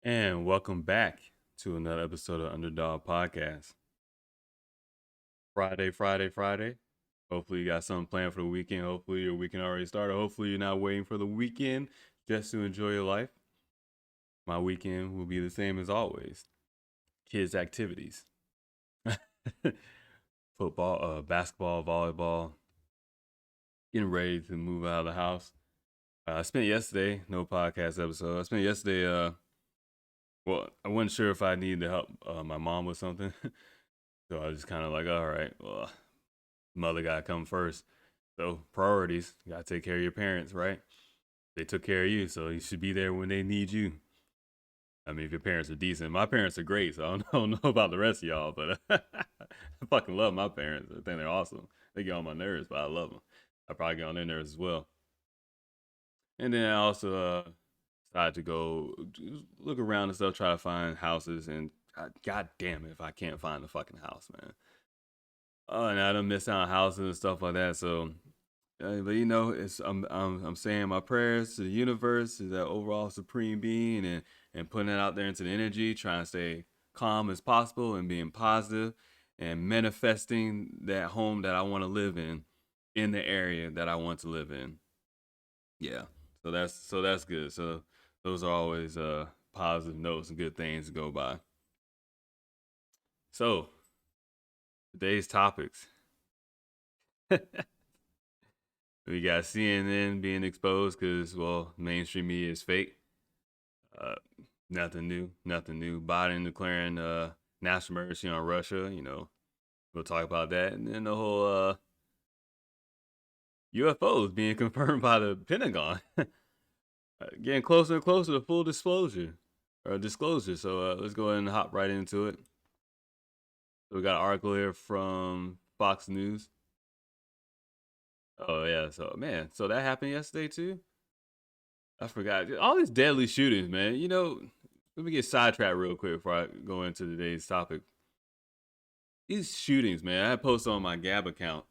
And welcome back to another episode of Underdog Podcast. Friday. Hopefully, you got something planned for the weekend. Hopefully, your weekend already started. Hopefully, you're not waiting for the weekend just to enjoy your life. My weekend will be the same as always kids' activities, football, basketball, volleyball, getting ready to move out of the house. I spent yesterday, no podcast episode. I spent yesterday, well, I wasn't sure if I needed to help my mom with something. So I was just kind of like, all right, well, mother got to come first. So priorities, you got to take care of your parents, right? They took care of you, so you should be there when they need you. I mean, if your parents are decent, my parents are great, so don't know about the rest of y'all, but I fucking love my parents. I think they're awesome. They get on my nerves, but I love them. I probably get on their nerves as well. And then I also decided to go look around and stuff, try to find houses, and God damn it if I can't find the fucking house, man. Oh, and I done missed out on houses and stuff like that. So, but it's I'm saying my prayers to the universe, to that overall supreme being, and putting it out there into the energy, trying to stay calm as possible and being positive, and manifesting that home that I want to live in the area that I want to live in. Yeah. So that's good. So those are always positive notes and good things to go by. So today's topics. We got CNN being exposed because, well, mainstream media is fake. Uh, nothing new. Biden declaring national emergency on Russia. We'll talk about that. And then the whole UFOs being confirmed by the Pentagon. Getting closer and closer to full disclosure. So let's go ahead and hop right into it. So we got an article here from Fox News. Oh yeah, so man, so that happened yesterday too. I forgot all these deadly shootings, man. Let me get sidetracked real quick before I go into today's topic. These shootings, man. I post on my Gab account.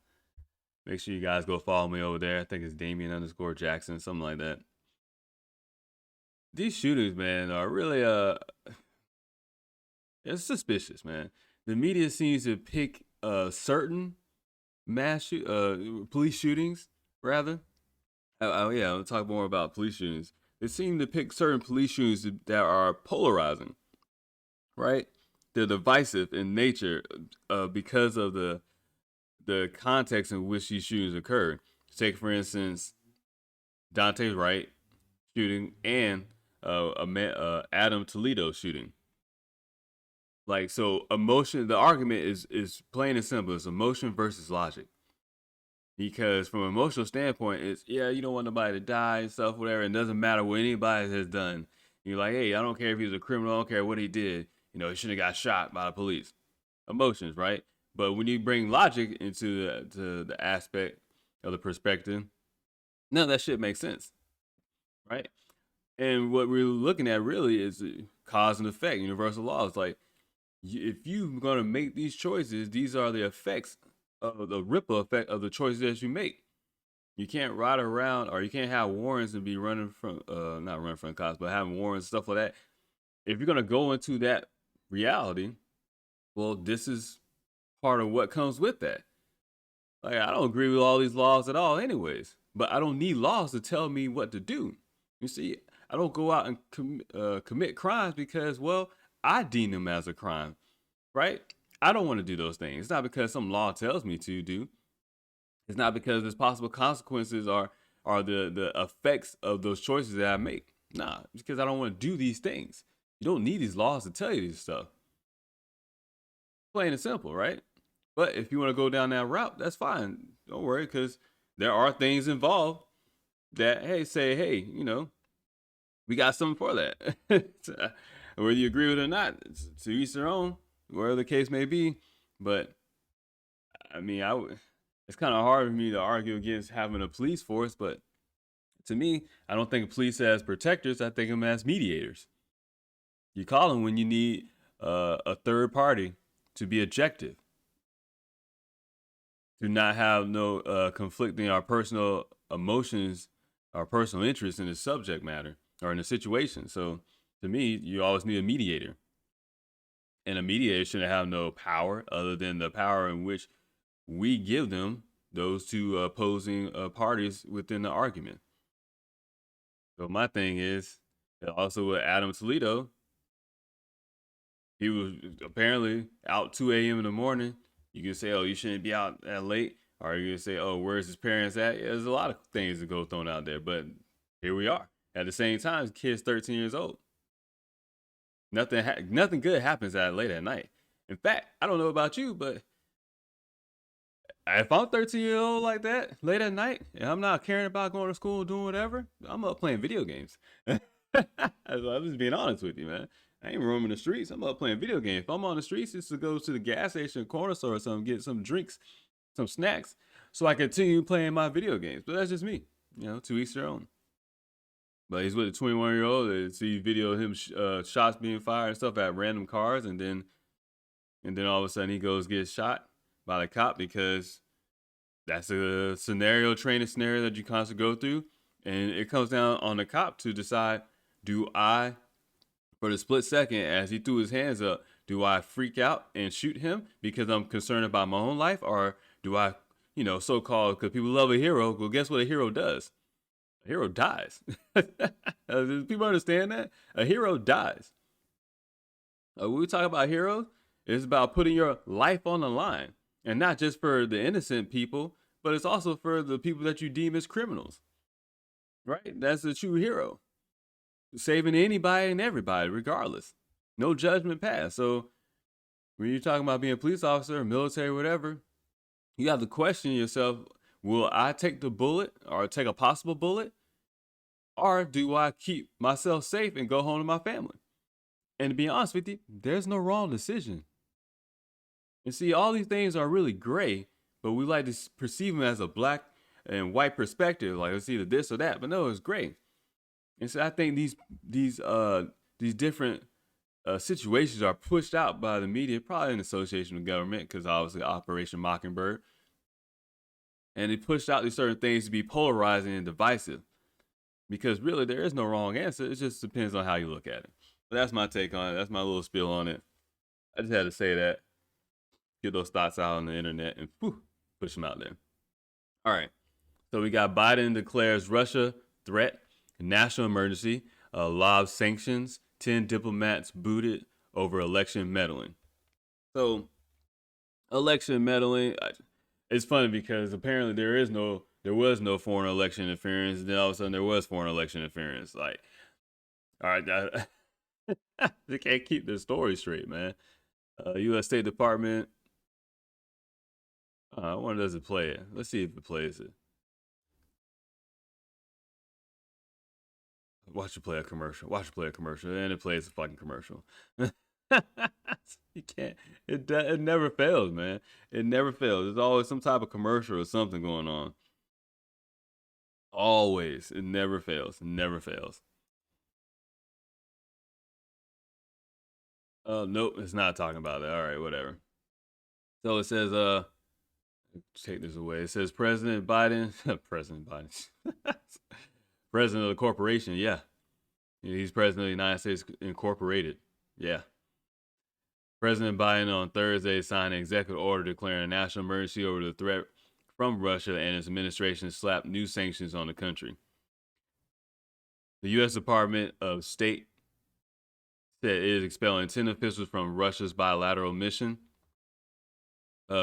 Make sure you guys go follow me over there. I think it's Damien_Jackson, something like that. These shootings, man, are really it's suspicious, man. The media seems to pick certain police shootings rather. Yeah, I'll talk more about police shootings. They seem to pick certain police shootings that are polarizing, right? They're divisive in nature because of the context in which these shootings occur. Take for instance, Dante Wright shooting and Adam Toledo shooting. Like, so emotion. The argument is plain and simple. It's emotion versus logic. Because from an emotional standpoint, it's you don't want nobody to die and stuff, whatever. It doesn't matter what anybody has done. You're like, hey, I don't care if he's a criminal, I don't care what he did. He shouldn't have got shot by the police. Emotions, right? But when you bring logic into the aspect of the perspective, none of that shit makes sense, right? And what we're looking at really is cause and effect, universal laws. Like, if you're gonna make these choices, these are the effects of the ripple effect of the choices that you make. You can't ride around, or you can't have warrants and be running from not running from cops, but having warrants, stuff like that. If you're gonna go into that reality, well, this is part of what comes with that. Like, I don't agree with all these laws at all anyways, but I don't need laws to tell me what to do. You see, I don't go out and commit crimes because, well, I deem them as a crime, right? I don't want to do those things. It's not because some law tells me to do. It's not because there's possible consequences are the effects of those choices that I make. Nah, it's because I don't want to do these things. You don't need these laws to tell you this stuff. Plain and simple, right? But if you want to go down that route, that's fine. Don't worry, because there are things involved that, hey, we got something for that. Whether you agree with it or not, it's to each their own, wherever the case may be. But I mean, it's kind of hard for me to argue against having a police force, but to me, I don't think of police as protectors. I think of them as mediators. You call them when you need a third party to be objective, to not have no conflicting our personal emotions, our personal interests in the subject matter or in the situation. So to me, you always need a mediator. And a mediator shouldn't have no power other than the power in which we give them, those two opposing parties within the argument. So my thing is, also with Adam Toledo, he was apparently out 2 a.m. in the morning. You can say, oh, you shouldn't be out that late. Or you can say, oh, where's his parents at? Yeah, there's a lot of things that go thrown out there. But here we are. At the same time, the kid's 13 years old. Nothing good happens that late at night. In fact, I don't know about you, but if I'm 13 years old like that late at night and I'm not caring about going to school and doing whatever, I'm up playing video games. I'm just being honest with you, man. I ain't roaming the streets. I'm up playing video games. If I'm on the streets, it's to go to the gas station, corner store, or something, get some drinks, some snacks, so I continue playing my video games. But that's just me, to each their own. But he's with a 21-year-old. They see video of him shots being fired and stuff at random cars, and then all of a sudden he goes get shot by the cop because that's a training scenario that you constantly go through, and it comes down on the cop to decide: do I, for the split second as he threw his hands up, do I freak out and shoot him because I'm concerned about my own life, or do I, so-called, because people love a hero? Well, guess what a hero does? A hero dies. Do people understand that? A hero dies. When we talk about heroes, it's about putting your life on the line. And not just for the innocent people, but it's also for the people that you deem as criminals. Right? That's a true hero. Saving anybody and everybody, regardless. No judgment passed. So when you're talking about being a police officer, military, whatever, you have to question yourself, will I take the bullet or take a possible bullet? Or do I keep myself safe and go home to my family? And to be honest with you, there's no wrong decision. And see, all these things are really gray, but we like to perceive them as a black and white perspective. Like it's either this or that, but no, it's gray. And so I think these different situations are pushed out by the media, probably in association with government, because obviously Operation Mockingbird. And they pushed out these certain things to be polarizing and divisive, because really there is no wrong answer. It just depends on how you look at it. But that's my take on it. That's my little spiel on it. I just had to say that. Get those thoughts out on the internet and push them out there. All right. So we got Biden declares Russia threat, national emergency, lobs sanctions, 10 diplomats booted over election meddling. So election meddling, it's funny because apparently there was no foreign election interference. And then all of a sudden there was foreign election interference. Like, all right, they can't keep their story straight, man. U.S. State Department. I wonder, does it play it? Let's see if it plays it. Watch it play a commercial. And it plays a fucking commercial. You can't. It never fails, man. It never fails. There's always some type of commercial or something going on. Always. It never fails. Nope, it's not talking about that. All right, whatever. So it says, take this away. It says President Biden, President of the corporation. Yeah. He's president of the United States Incorporated. Yeah. President Biden on Thursday signed an executive order declaring a national emergency over the threat from Russia, and his administration slapped new sanctions on the country. The U.S. Department of State said it is expelling 10 officials from Russia's bilateral mission.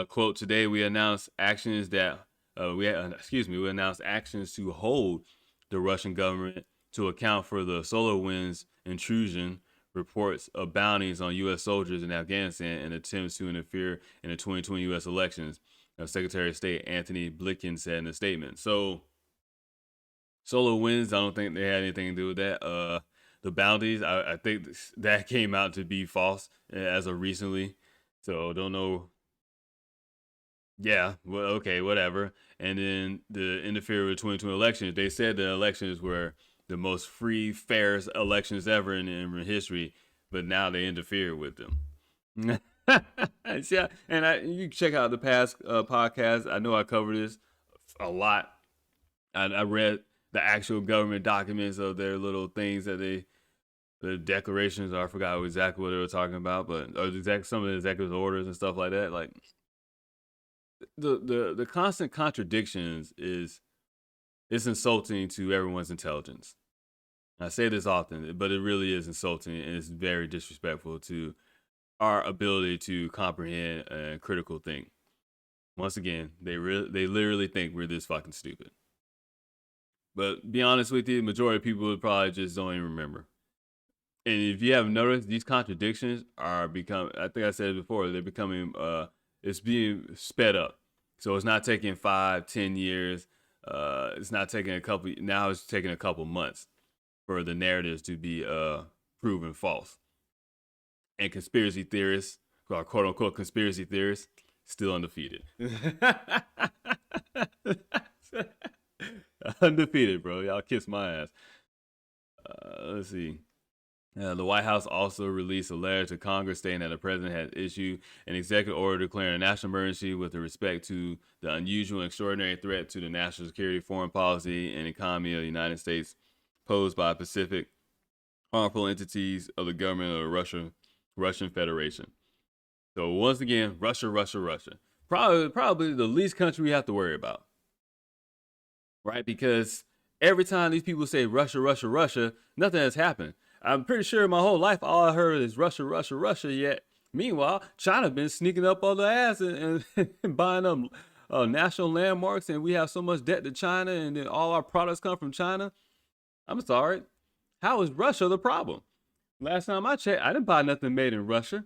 Quote, today we announced actions that we announced actions to hold the Russian government to account for the SolarWinds intrusion, reports of bounties on U.S. soldiers in Afghanistan, and attempts to interfere in the 2020 U.S. elections, Secretary of State Anthony Blinken said in a statement. So SolarWinds, I don't think they had anything to do with that. The bounties, I think that came out to be false as of recently. So don't know. Yeah, well, okay, whatever. And then the interfere with 2020 elections. They said the elections were the most free, fairest elections ever in history, but now they interfere with them. Yeah, and you can check out the past podcast. I know I covered this a lot. I read the actual government documents of their little things that they the declarations. I forgot exactly what they were talking about, but or some of the executive orders and stuff like that. Like the constant contradictions is it's insulting to everyone's intelligence. I say this often, but it really is insulting and it's very disrespectful to our ability to comprehend and critical think. Once again, they literally think we're this fucking stupid. But be honest with you, majority of people probably just don't even remember. And if you haven't noticed, these contradictions are become. I think I said it before. They're becoming. It's being sped up. So it's not taking 5, 10 years. It's not taking a couple. Now it's taking a couple months for the narratives to be proven false. And conspiracy theorists, or quote unquote conspiracy theorists, still undefeated. Undefeated, bro. Y'all kiss my ass. Let's see. The White House also released a letter to Congress stating that the president had issued an executive order declaring a national emergency with respect to the unusual and extraordinary threat to the national security, foreign policy, and economy of the United States posed by Pacific harmful entities of the government of the Russian Federation. So once again, Russia. Probably the least country we have to worry about, right? Because every time these people say Russia, nothing has happened. I'm pretty sure my whole life all I heard is Russia. Yet, meanwhile, China been sneaking up on the ass and buying up national landmarks, and we have so much debt to China, and then all our products come from China. I'm sorry. How is Russia the problem? Last time I checked, I didn't buy nothing made in Russia.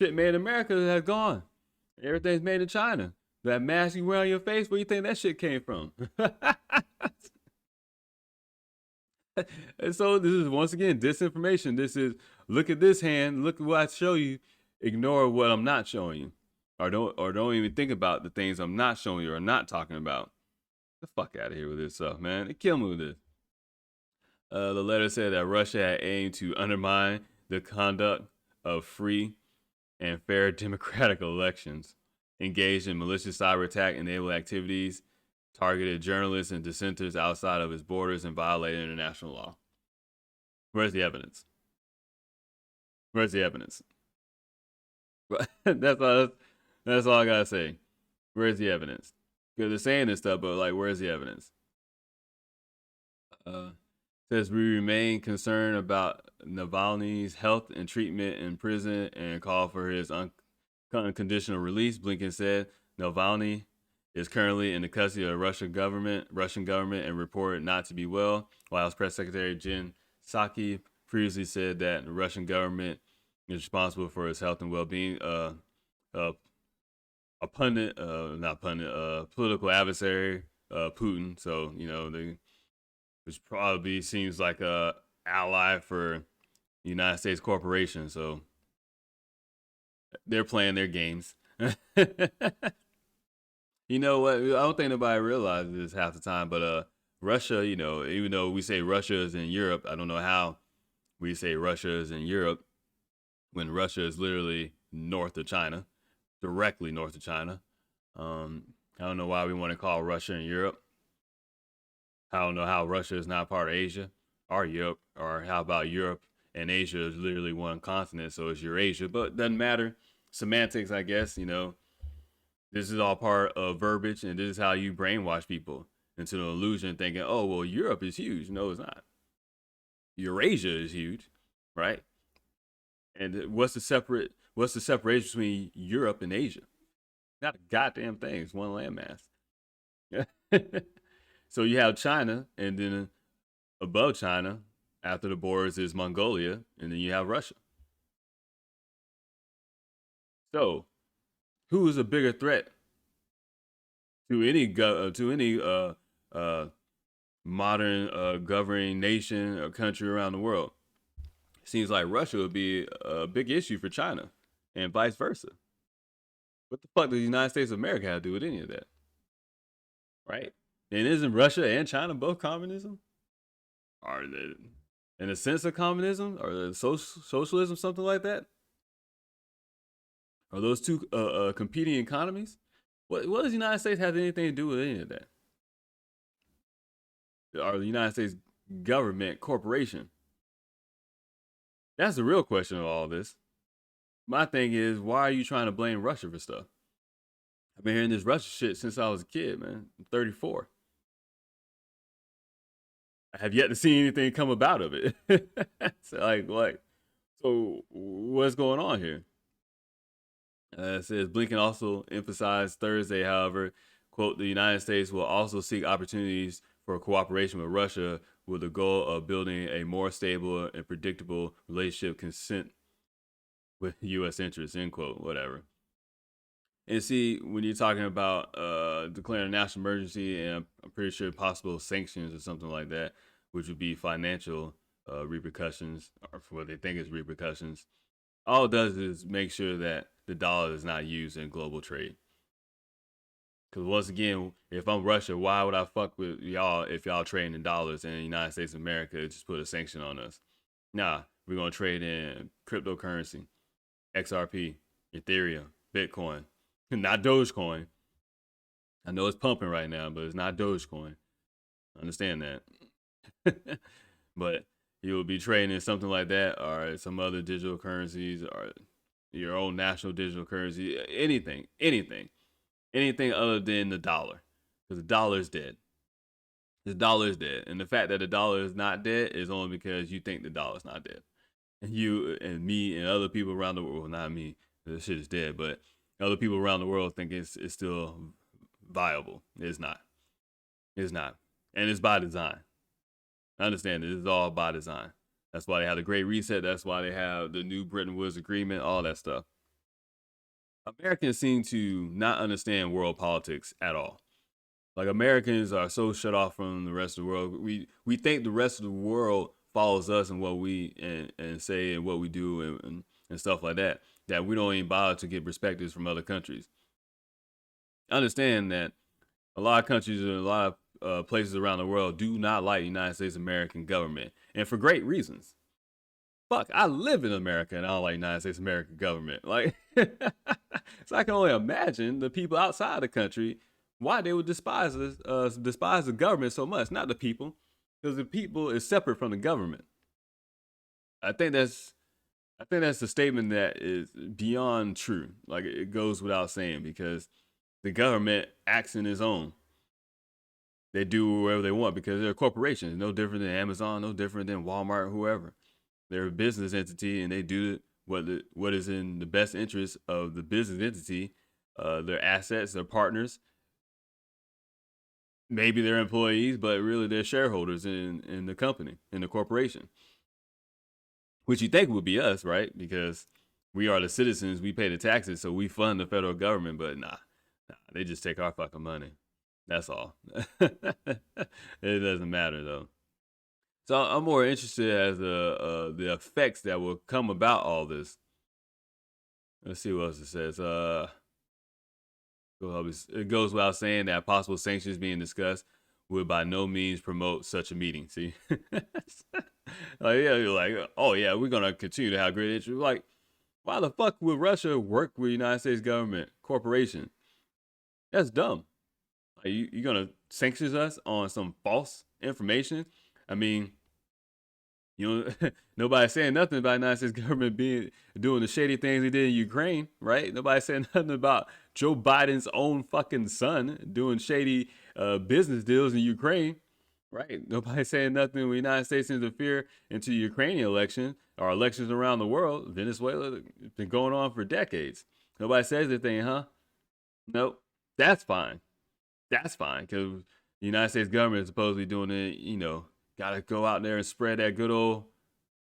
Shit made in America has gone. Everything's made in China. That mask you wear on your face, where you think that shit came from? And so this is once again disinformation. This is look at this hand, look at what I show you, ignore what I'm not showing you. Or don't even think about the things I'm not showing you or not talking about. Get the fuck out of here with this stuff, man. They kill me with this. The letter said that Russia had aimed to undermine the conduct of free and fair democratic elections, engaged in malicious cyber attack enabled activities, targeted journalists and dissenters outside of its borders, and violated international law. Where's the evidence? Where's the evidence? that's all I gotta say. Where's the evidence? Because they're saying this stuff, but like, where's the evidence? Says we remain concerned about Navalny's health and treatment in prison and call for his unconditional release. Blinken said Navalny is currently in the custody of the Russian government, and reported not to be well. While House Press Secretary Jen Psaki previously said that the Russian government is responsible for his health and well-being. A pundit, political adversary, Putin. So which probably seems like a ally for the United States corporation. So they're playing their games. You know what? I don't think nobody realizes this half the time, but Russia, even though we say Russia is in Europe, I don't know how we say Russia is in Europe when Russia is literally north of China, directly north of China. I don't know why we want to call Russia in Europe. I don't know how Russia is not part of Asia or Europe, or how about Europe and Asia is literally one continent, so it's Eurasia, but it doesn't matter. Semantics, I guess, This is all part of verbiage, and this is how you brainwash people into an illusion thinking, oh, well, Europe is huge. No, it's not. Eurasia is huge, right? And what's the separation between Europe and Asia? Not a goddamn thing. It's one landmass. So you have China, and then above China, after the borders is Mongolia, and then you have Russia. So, who is a bigger threat to any modern governing nation or country around the world? It seems like Russia would be a big issue for China, and vice versa. What the fuck does the United States of America have to do with any of that? Right? And isn't Russia and China both communism? Are they in a sense of communism or socialism, something like that? Are those two competing economies? What does the United States have anything to do with any of that? Are the United States government corporation? That's the real question of all this. My thing is, why are you trying to blame Russia for stuff? I've been hearing this Russia shit since I was a kid, man. I'm 34. I have yet to see anything come about of it. So so what's going on here? It says Blinken also emphasized Thursday, however, quote, the United States will also seek opportunities for cooperation with Russia with the goal of building a more stable and predictable relationship consistent with U.S. interests, end quote, whatever. And see, when you're talking about declaring a national emergency, and I'm pretty sure possible sanctions or something like that, which would be financial repercussions, or for what they think is repercussions, all it does is make sure that the dollar is not used in global trade. Because once again, if I'm Russia, why would I fuck with y'all if y'all trading in dollars and the United States of America just put a sanction on us? Nah, we're going to trade in cryptocurrency, XRP, Ethereum, Bitcoin, not Dogecoin. I know it's pumping right now, but it's not Dogecoin. I understand that. But you'll be trading in something like that or some other digital currencies or your own national digital currency, anything other than the dollar, because the dollar is dead. The dollar is dead, and the fact that the dollar is not dead is only because you think the dollar is not dead, and you and me and other people around the world, well, not me, this shit is dead, but other people around the world think it's still viable. It's not. It's not, and it's by design. I understand this is all by design. That's why they have the Great Reset. That's why they have the New Bretton Woods Agreement. All that stuff. Americans seem to not understand world politics at all. Like Americans are so shut off from the rest of the world. We think the rest of the world follows us and what we and say and what we do and stuff like that. That we don't even bother to get perspectives from other countries. I understand that a lot of countries and a lot of places around the world do not like the United States American government, and for great reasons. Fuck, I live in America and I don't like United States American government. Like, so I can only imagine the people outside the country why they would despise the government so much. Not the people, because the people is separate from the government. I think that's a statement that is beyond true. Like it goes without saying because the government acts in its own. They do whatever they want because they're a corporation. No different than Amazon, no different than Walmart, whoever. They're a business entity and they do what is in the best interest of the business entity, their assets, their partners, maybe their employees, but really they're shareholders in the company, in the corporation. Which you think would be us, right? Because we are the citizens, we pay the taxes, so we fund the federal government, but nah, they just take our fucking money. That's all. It doesn't matter though. So I'm more interested as the effects that will come about all this. Let's see what else it says. It goes without saying that possible sanctions being discussed would by no means promote such a meeting. See, like, yeah, you're like, oh yeah, we're gonna continue to have great interest. Like, why the fuck would Russia work with the United States government corporation? That's dumb. Like, you gonna sanction us on some false information? I mean, you know, nobody's saying nothing about the United States government doing the shady things they did in Ukraine, right? Nobody's saying nothing about Joe Biden's own fucking son doing shady business deals in Ukraine, right? Nobody's saying nothing when the United States interfere into the Ukrainian election or elections around the world. Venezuela, it's been going on for decades. Nobody says anything, huh? Nope. That's fine. That's fine because the United States government is supposed to be doing it, gotta go out there and spread that good old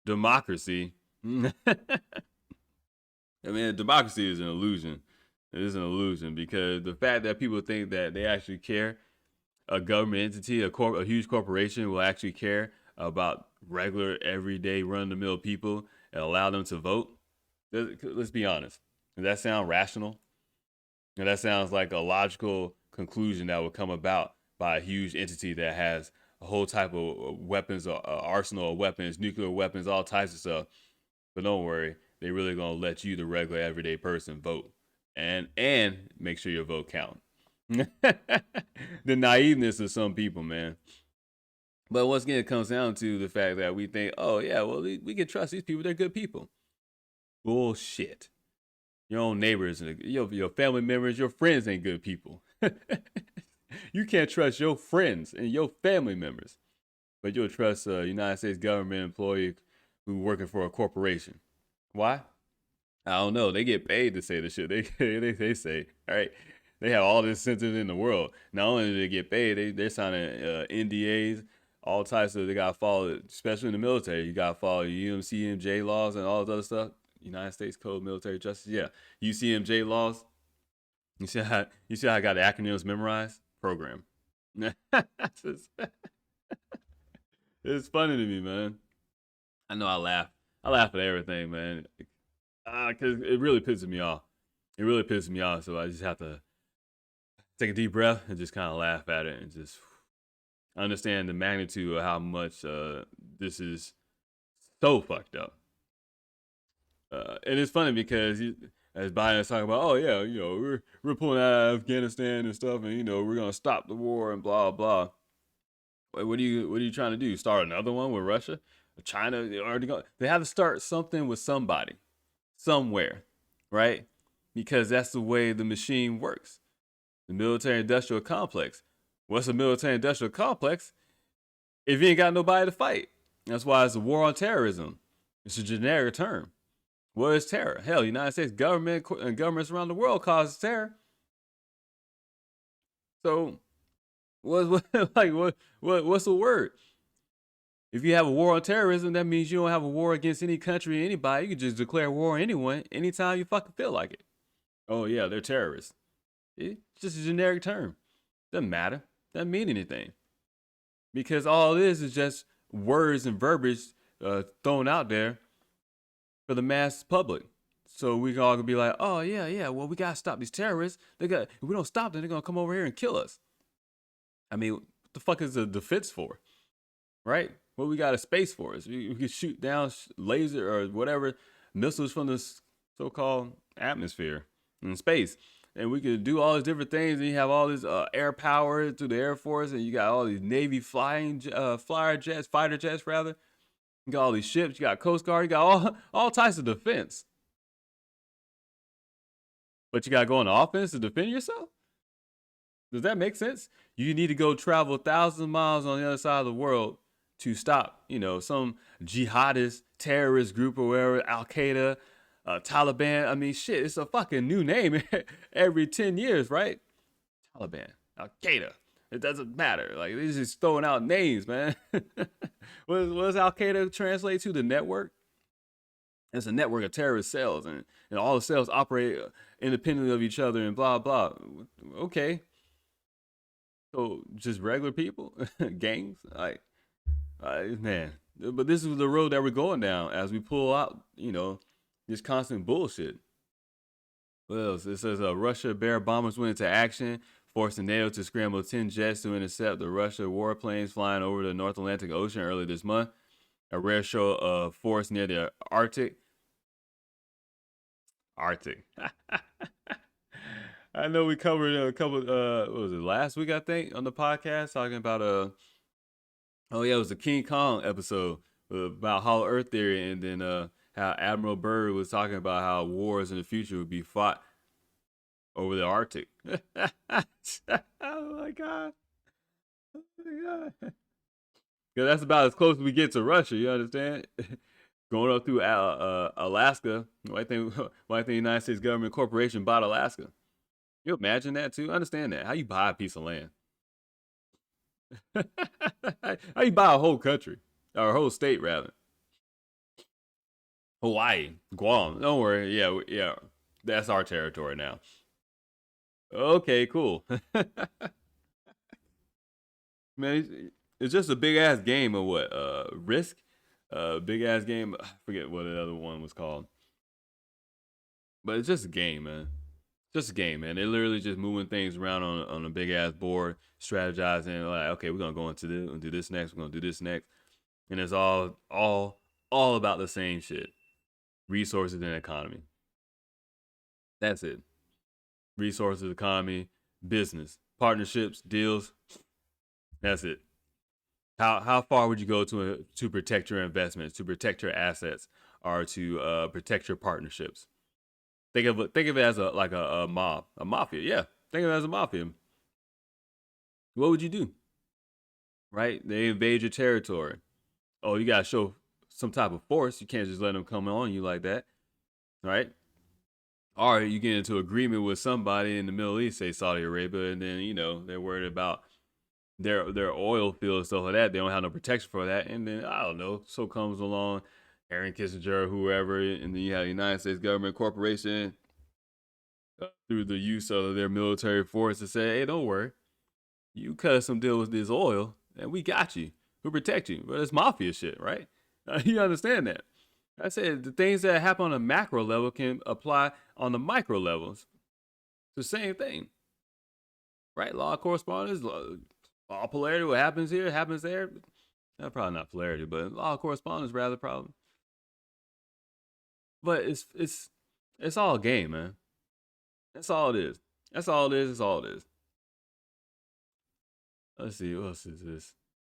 democracy. I mean, democracy is an illusion. It is an illusion because the fact that people think that they actually care, a government entity, a huge corporation will actually care about regular, everyday, run-of-the-mill people and allow them to vote. Let's be honest. Does that sound rational? And that sounds like a logical conclusion that would come about by a huge entity that has a whole type of weapons, arsenal of weapons, nuclear weapons, all types of stuff. But don't worry, they really gonna let you, the regular everyday person, vote and make sure your vote count. The naiveness of some people, man. But once again, it comes down to the fact that we think, oh yeah, well we can trust these people; they're good people. Bullshit. Your own neighbors and your family members, your friends ain't good people. You can't trust your friends and your family members, but you'll trust a United States government employee who working for a corporation. Why? I don't know. They get paid to say the shit they say. All right, they have all this incentive in the world. Not only do they get paid, they're signing NDAs, all types of. They got to follow, especially in the military. You got to follow UMCMJ laws and all this other stuff. United States Code Military Justice. Yeah, UCMJ laws. You see how I got the acronyms memorized? Program. it's, it's funny to me, man. I know I laugh. I laugh at everything, man. Cause it really pisses me off. It really pisses me off. So I just have to take a deep breath and just kind of laugh at it and just understand the magnitude of how much this is so fucked up. And it's funny because as Biden's talking about, oh yeah, we're pulling out of Afghanistan and stuff, and we're gonna stop the war and blah blah. What are you trying to do? Start another one with Russia, China? They have to start something with somebody, somewhere, right? Because that's the way the machine works. The military-industrial complex. What's a military-industrial complex? If you ain't got nobody to fight, that's why it's a war on terrorism. It's a generic term. What is terror? Hell, the United States government and governments around the world cause terror. So, what's the word? If you have a war on terrorism, that means you don't have a war against any country or anybody. You can just declare war on anyone anytime you fucking feel like it. Oh yeah, they're terrorists. It's just a generic term. Doesn't matter. Doesn't mean anything. Because all it is just words and verbiage thrown out there for the mass public. So we can all be like, oh yeah, yeah, well we gotta stop these terrorists. If we don't stop them, they're gonna come over here and kill us. I mean, what the fuck is the defense for? Right? What we got a space for is we can shoot down laser or whatever missiles from the so-called atmosphere in space, and we could do all these different things. And you have all this air power through the Air Force, and you got all these Navy fighter jets rather. You got all these ships. You got Coast Guard. You got all types of defense. But you got to go on offense to defend yourself. Does that make sense? You need to go travel thousands of miles on the other side of the world to stop, some jihadist terrorist group or whatever, Al Qaeda, Taliban. I mean, shit, it's a fucking new name every 10 years, right? Taliban, Al Qaeda. It doesn't matter. Like, they're just throwing out names, man. What does Al Qaeda translate to? The network? It's a network of terrorist cells, and all the cells operate independently of each other and blah, blah. Okay. So, just regular people? Gangs? Like, man. But this is the road that we're going down as we pull out, this constant bullshit. What else? It says Russia Bear bombers went into action, forcing NATO to scramble 10 jets to intercept the Russia warplanes flying over the North Atlantic Ocean early this month. A rare show of force near the Arctic. Arctic. I know we covered a couple. What was it, last week? I think on the podcast talking about oh yeah, it was a King Kong episode about Hollow Earth theory, and then how Admiral Byrd was talking about how wars in the future would be fought over the Arctic. Oh my god! Oh my god! Because that's about as close as we get to Russia. You understand? Going up through Alaska. Why think the United States government corporation bought Alaska? You imagine that too? Understand that? How you buy a piece of land? How you buy a whole country or a whole state rather? Hawaii, Guam. Don't worry. Yeah, yeah. That's our territory now. Okay, cool. Man, it's just a big ass game of what? Risk. Big ass game. I forget what the other one was called. But it's just a game, man. Just a game, man. They're literally just moving things around on a big ass board, strategizing. Like, okay, we're gonna go into this and do this next. We're gonna do this next, and it's all about the same shit: resources and economy. That's it. Resources, economy, business, partnerships, deals. That's it. How far would you go to protect your investments, to protect your assets, or to protect your partnerships? Think of it as a mob, a mafia. Yeah, think of it as a mafia. What would you do? Right? They invade your territory. Oh, you gotta show some type of force. You can't just let them come on you like that, right? Or you get into agreement with somebody in the Middle East, say Saudi Arabia, and then they're worried about their oil fields, stuff like that. They don't have no protection for that, and then I don't know. So comes along Aaron Kissinger, whoever, and then you have the United States government corporation through the use of their military force to say, "Hey, don't worry, you cut some deal with this oil, and we got you. We protect you." But it's mafia shit, right? You understand that? I said the things that happen on a macro level can apply on the micro levels. It's the same thing, right? Law of correspondence, law of polarity. What happens here happens there. Probably not polarity, but law of correspondence rather probably. But it's all a game, man. That's all it is. That's all it is. That's all it is. Let's see. What else is this?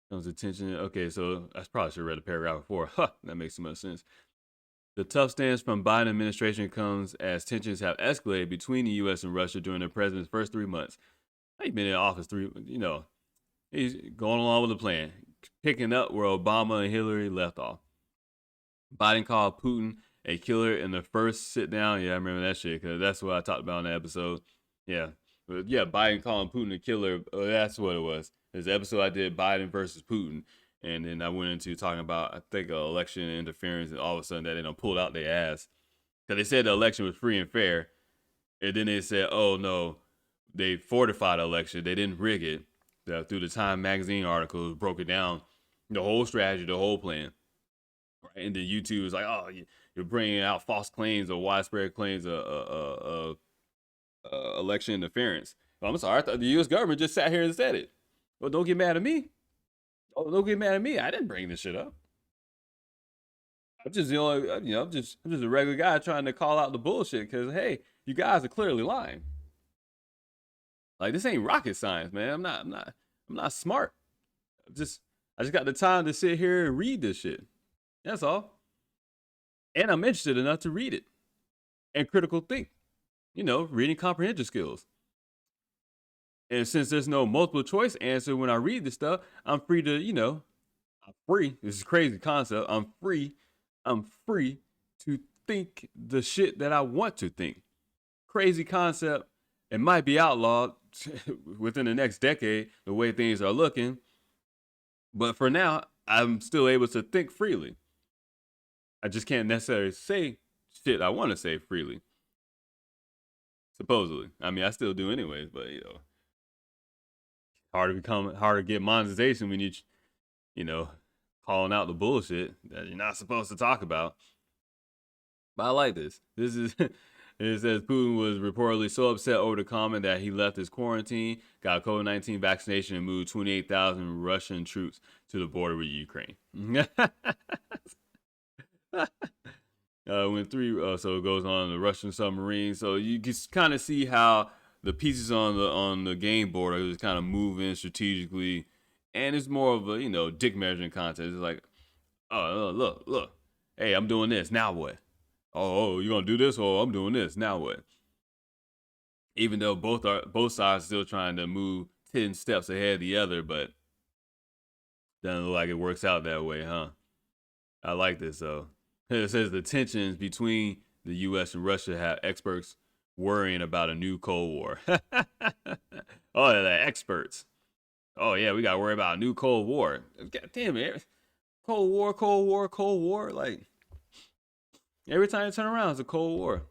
Comes attention. Okay, so I probably should have read the paragraph before. Huh, that makes so much sense. The tough stance from Biden administration comes as tensions have escalated between the U.S. and Russia during the president's first 3 months. He's been in office he's going along with the plan, picking up where Obama and Hillary left off. Biden called Putin a killer in the first sit down. Yeah, I remember that shit because that's what I talked about in that episode. Yeah, but yeah, Biden calling Putin a killer. That's what it was. This episode I did Biden versus Putin, and then I went into talking about I think election interference, and all of a sudden that they don't pulled out their ass because they said the election was free and fair, and then they said, oh no, they fortified the election. They didn't rig it. Through the Time magazine articles broke it down, the whole strategy, the whole plan. Right? And then YouTube was like, oh, you're bringing out false claims or widespread claims of election interference. Well, I'm sorry, I thought the U.S. government just sat here and said it. Well, don't get mad at me. Oh, don't get mad at me. I didn't bring this shit up. I'm just I'm just a regular guy trying to call out the bullshit because hey, you guys are clearly lying. Like this ain't rocket science, man. I'm not smart. I just got the time to sit here and read this shit. That's all. And I'm interested enough to read it and critical think. Reading comprehension skills. And since there's no multiple choice answer when I read this stuff, I'm free to, I'm free. This is a crazy concept. I'm free to think the shit that I want to think. Crazy concept. It might be outlawed within the next decade, the way things are looking. But for now, I'm still able to think freely. I just can't necessarily say shit I want to say freely. Supposedly. I mean, I still do anyways, but hard to get monetization when you know, calling out the bullshit that you're not supposed to talk about. But I like this. This is it says Putin was reportedly so upset over the comment that he left his quarantine, got a COVID-19 vaccination, and moved 28,000 Russian troops to the border with Ukraine. When three, so it goes on the Russian submarine. So you can kind of see how the pieces on the game board are just kind of moving strategically, and it's more of a dick measuring contest. It's like, oh look, hey, I'm doing this. Now what? Oh, you gonna do this? Oh, I'm doing this. Now what? Even though both sides are still trying to move 10 steps ahead of the other, but doesn't look like it works out that way, huh? I like this though. It says the tensions between the U.S. and Russia have experts worrying about a new Cold War. Oh, yeah, the experts. Oh yeah, we gotta worry about a new Cold War. God damn it, Cold War, Cold War, Cold War. Like every time you turn around, it's a Cold War.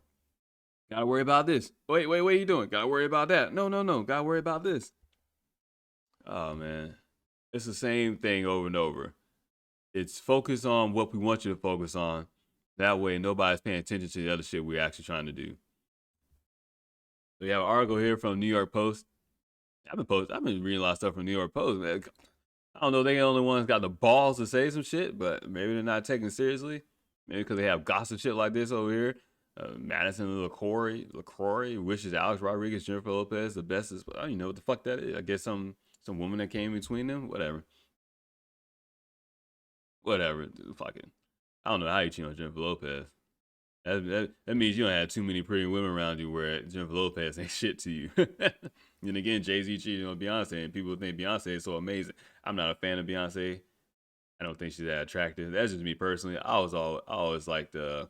Gotta worry about this. Wait, what are you doing? Gotta worry about that. No. Gotta worry about this. Oh man, it's the same thing over and over. It's focus on what we want you to focus on. That way, nobody's paying attention to the other shit we're actually trying to do. So we have an article here from New York Post. I've been reading a lot of stuff from New York Post. Man. I don't know. They the only ones got the balls to say some shit, but maybe they're not taking it seriously. Maybe because they have gossip shit like this over here. Madison LaCroix wishes Alex Rodriguez, Jennifer Lopez the bestest. I don't even know what the fuck that is. I guess some woman that came between them. Whatever. whatever. Fucking, I don't know how you cheat on Jennifer Lopez. That means you don't have too many pretty women around you where Jennifer Lopez ain't shit to you. And again, Jay-Z cheated on Beyonce, and people think Beyonce is so amazing. I'm not a fan of Beyonce. I don't think she's that attractive. That's just me personally. I always liked I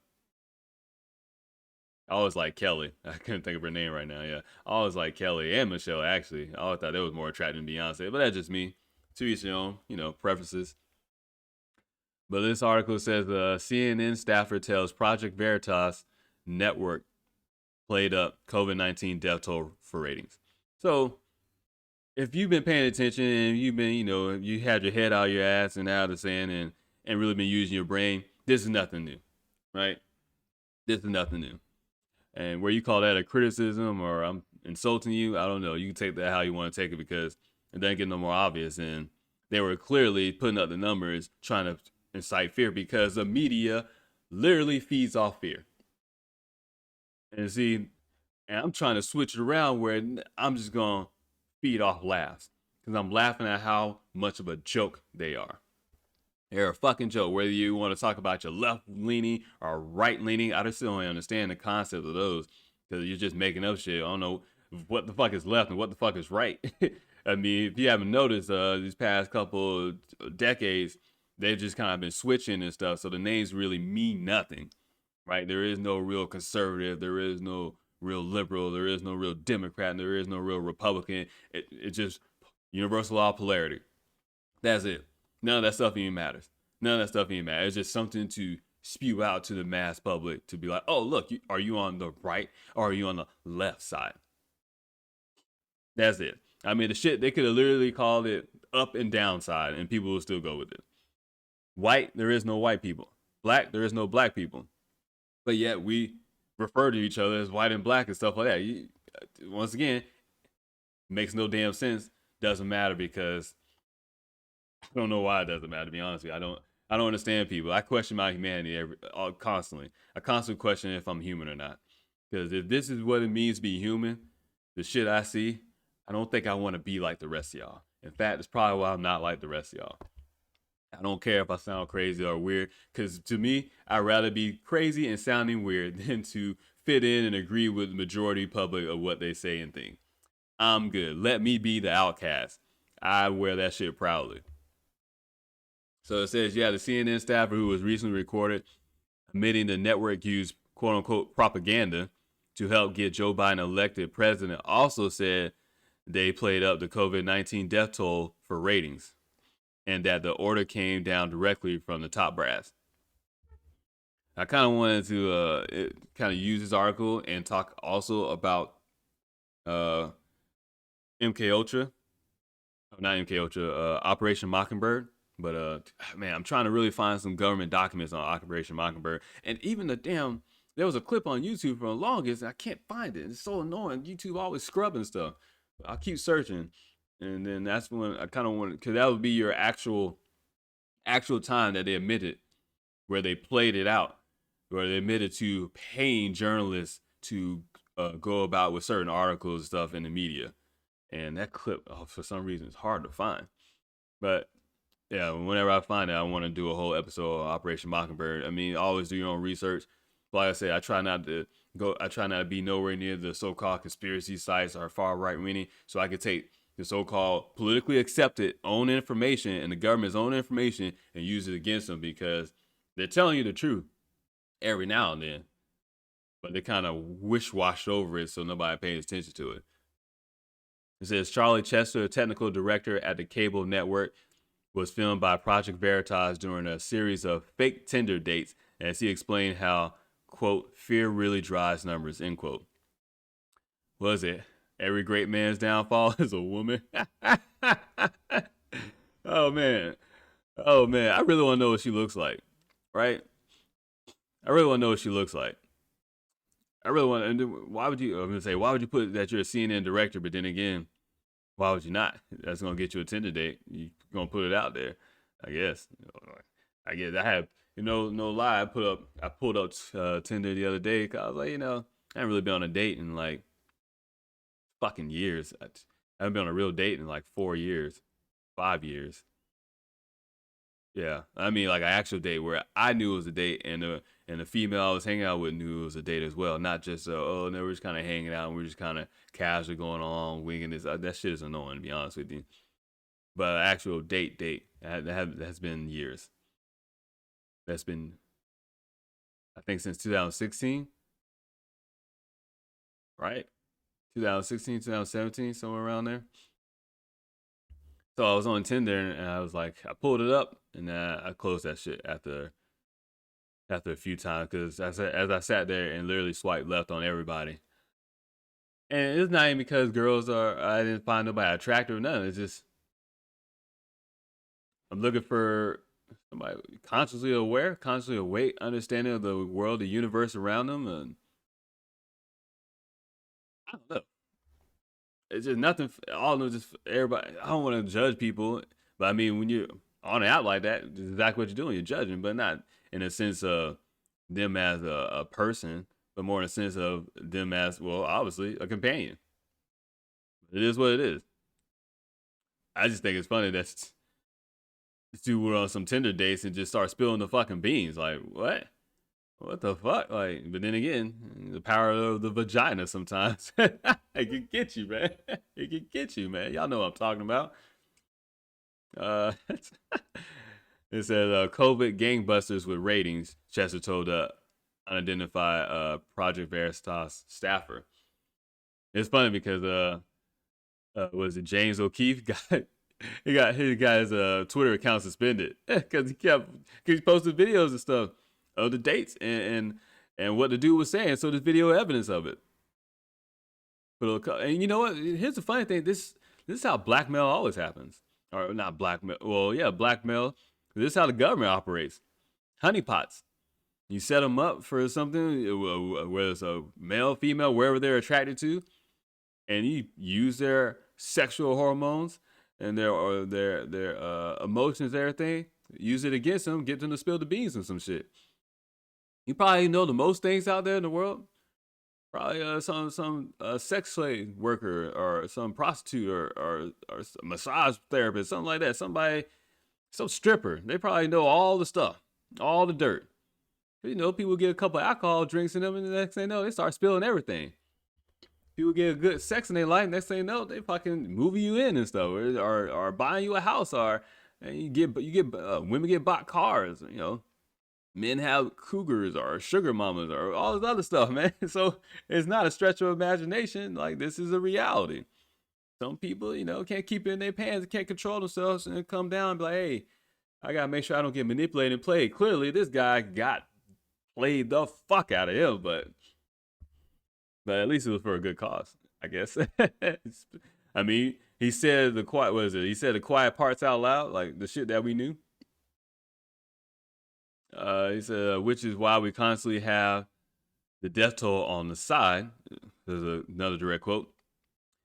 always like Kelly. I couldn't think of her name right now. Yeah, I always like Kelly and Michelle. Actually, I always thought they was more attractive than Beyonce, but that's just me. To each their own, preferences. But this article says CNN staffer tells Project Veritas network played up COVID-19 death toll for ratings. So if you've been paying attention and you've been, you had your head out of your ass and out of the sand and really been using your brain, this is nothing new, right? This is nothing new. And where you call that a criticism or I'm insulting you, I don't know. You can take that how you want to take it because it doesn't get no more obvious. And they were clearly putting up the numbers trying to incite fear because the media literally feeds off fear. And see, and I'm trying to switch it around where I'm just going to feed off laughs because I'm laughing at how much of a joke they are. They're a fucking joke. Whether you want to talk about your left leaning or right leaning, I just still don't understand the concept of those because you're just making up shit. I don't know what the fuck is left and what the fuck is right. I mean, if you haven't noticed, these past couple decades, they've just kind of been switching and stuff. So the names really mean nothing, right? There is no real conservative. There is no real liberal. There is no real Democrat. And there is no real Republican. It's just universal law of polarity. That's it. None of that stuff even matters. None of that stuff even matters. It's just something to spew out to the mass public to be like, oh, look, are you on the right or are you on the left side? That's it. I mean, the shit, they could have literally called it up and down side and people would still go with it. White, there is no white people. Black, there is no black people. But yet we refer to each other as white and black and stuff like that. Once again, makes no damn sense. Doesn't matter because I don't know why it doesn't matter. To be honest with you, I don't understand people. I question my humanity constantly. I constantly question if I'm human or not. Because if this is what it means to be human, the shit I see, I don't think I want to be like the rest of y'all. In fact, it's probably why I'm not like the rest of y'all. I don't care if I sound crazy or weird, because to me, I'd rather be crazy and sounding weird than to fit in and agree with the majority public of what they say and think. I'm good. Let me be the outcast. I wear that shit proudly. So it says, yeah, the CNN staffer who was recently recorded admitting the network used quote unquote propaganda to help get Joe Biden elected president also said they played up the COVID-19 death toll for ratings and that the order came down directly from the top brass. I kind of wanted to kind of use this article and talk also about uh, MK Ultra, not MK Ultra, Operation Mockingbird. But man, I'm trying to really find some government documents on Operation Mockingbird, and even there was a clip on YouTube for the longest, and I can't find it. It's so annoying. YouTube always scrubbing stuff. I'll keep searching, and then that's when I kind of want because that would be your actual time that they admitted where they played it out, where they admitted to paying journalists to go about with certain articles and stuff in the media. And that clip, for some reason, is hard to find. But yeah, whenever I find it, I want to do a whole episode of Operation Mockingbird. I mean, always do your own research. But like I said, I try not to be nowhere near the so-called conspiracy sites or far right leaning, so I could take the so-called politically accepted own information and the government's own information and use it against them because they're telling you the truth every now and then, but they kind of wish-washed over it so nobody pays attention to it. It says Charlie Chester, a technical director at the cable network, was filmed by Project Veritas during a series of fake Tinder dates as he explained how, quote, fear really drives numbers, end quote. Was it? Every great man's downfall is a woman? Oh, man. Oh, man. I really want to know what she looks like, right? I really want to know what she looks like. I really want to. And why would you? I'm gonna say, why would you put that you're a CNN director? But then again, why would you not? That's gonna get you a Tinder date. You're gonna put it out there, I guess. I guess I have, no lie. I pulled up Tinder the other day. 'Cause I was like, I haven't really been on a date in like fucking years. I haven't been on a real date in like 4 years, 5 years. Yeah, I mean like an actual date where I knew it was a date, and the female I was hanging out with knew it was a date as well. Not just oh no, we're just kind of hanging out and we're just kind of casually going along, winging this. That shit is annoying to be honest with you. But an actual date that has been years. That's been I think since 2016, right? 2016, 2017, somewhere around there. So I was on Tinder and I was like, I pulled it up and I closed that shit after a few times because as I sat there and literally swiped left on everybody. And it's not even because girls are I didn't find nobody attractive or nothing. It's just I'm looking for somebody consciously aware, consciously awake, understanding of the world, the universe around them, and I don't know. It's just nothing. All of them, just everybody. I don't want to judge people, but I mean, when you're on an out like that, it's exactly what you're doing. You're judging, but not in a sense of them as a person, but more in a sense of them as well, obviously a companion. It is what it is. I just think it's funny that this dude went on some Tinder dates and just start spilling the fucking beans. Like what? What the fuck? Like, but then again, the power of the vagina sometimes it can get you, man. It can get you, man. Y'all know what I'm talking about. Uh, it says COVID gangbusters with ratings. Chester told unidentified Project Veritas staffer. It's funny because was it James O'Keefe got he got his Twitter account suspended because he posted videos and stuff of the dates and what the dude was saying. So there's video evidence of it. And you know what? Here's the funny thing. This is how blackmail always happens, or not blackmail. Well, yeah, blackmail. This is how the government operates. Honeypots. You set them up for something, whether it's a male, female, wherever they're attracted to, and you use their sexual hormones and their emotions, everything. Use it against them, get them to spill the beans and some shit. You probably know the most things out there in the world. Probably some sex slave worker or some prostitute or massage therapist, something like that. Somebody, some stripper. They probably know all the stuff, all the dirt. You know, people get a couple of alcohol drinks in them, and the next thing you know, they start spilling everything. People get a good sex in their life, next thing you know, they fucking moving you in and stuff, or buying you a house, or and you get women get bought cars, you know. Men have cougars or sugar mamas or all this other stuff, man. So it's not a stretch of imagination. Like this is a reality. Some people, you know, can't keep it in their pants, can't control themselves, and come down and be like, hey, I gotta make sure I don't get manipulated and played. Clearly, this guy got played the fuck out of him, but at least it was for a good cause, I guess. I mean, he said the quiet what is it? He said the quiet parts out loud, like the shit that we knew. He said, which is why we constantly have the death toll on the side. There's another direct quote.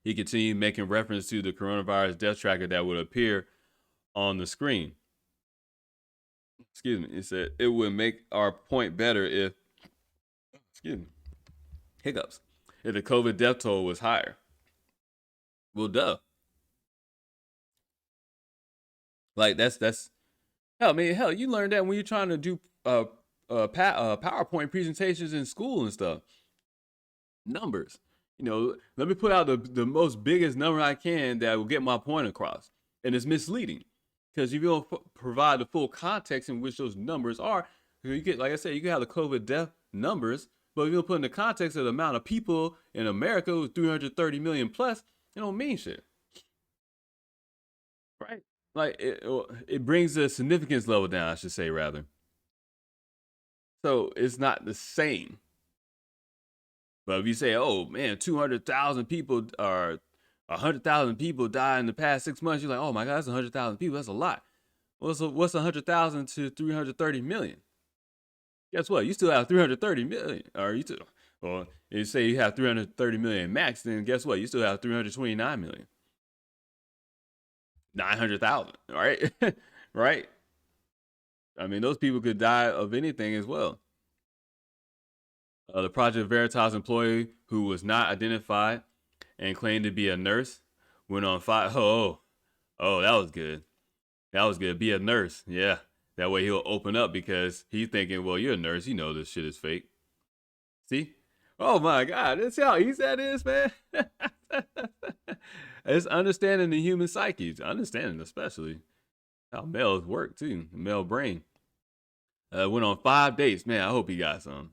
He continued making reference to the coronavirus death tracker that would appear on the screen. Excuse me. He said, it would make our point better if, excuse me, hiccups, if the COVID death toll was higher. Well, duh. Like, that's hell, man. Hell, you learned that when you're trying to do PowerPoint presentations in school and stuff. Numbers. You know, let me put out the most biggest number I can that will get my point across. And it's misleading because if you don't provide the full context in which those numbers are, you get, like I said, you can have the COVID death numbers, but if you don't put in the context of the amount of people in America with 330 million plus, it don't mean shit. Right? Like it brings the significance level down, I should say, rather. So it's not the same. But if you say, oh man, 200,000 people or 100,000 people died in the past 6 months, you're like, oh my God, that's 100,000 people. That's a lot. What's 100,000 to 330 million? Guess what? You still have 330 million. Or you still, well, you say you have 330 million max, then guess what? You still have 329 million. 900,000, right? Right? I mean, those people could die of anything as well. The Project Veritas employee who was not identified and claimed to be a nurse went on fire. Oh, that was good. That was good. Be a nurse. Yeah. That way he'll open up because he's thinking, well, you're a nurse, you know this shit is fake. See? Oh my God, that's how easy that is, man. It's understanding the human psyche, understanding especially how males work too, the male brain. Went on 5 dates, man. I hope he got some.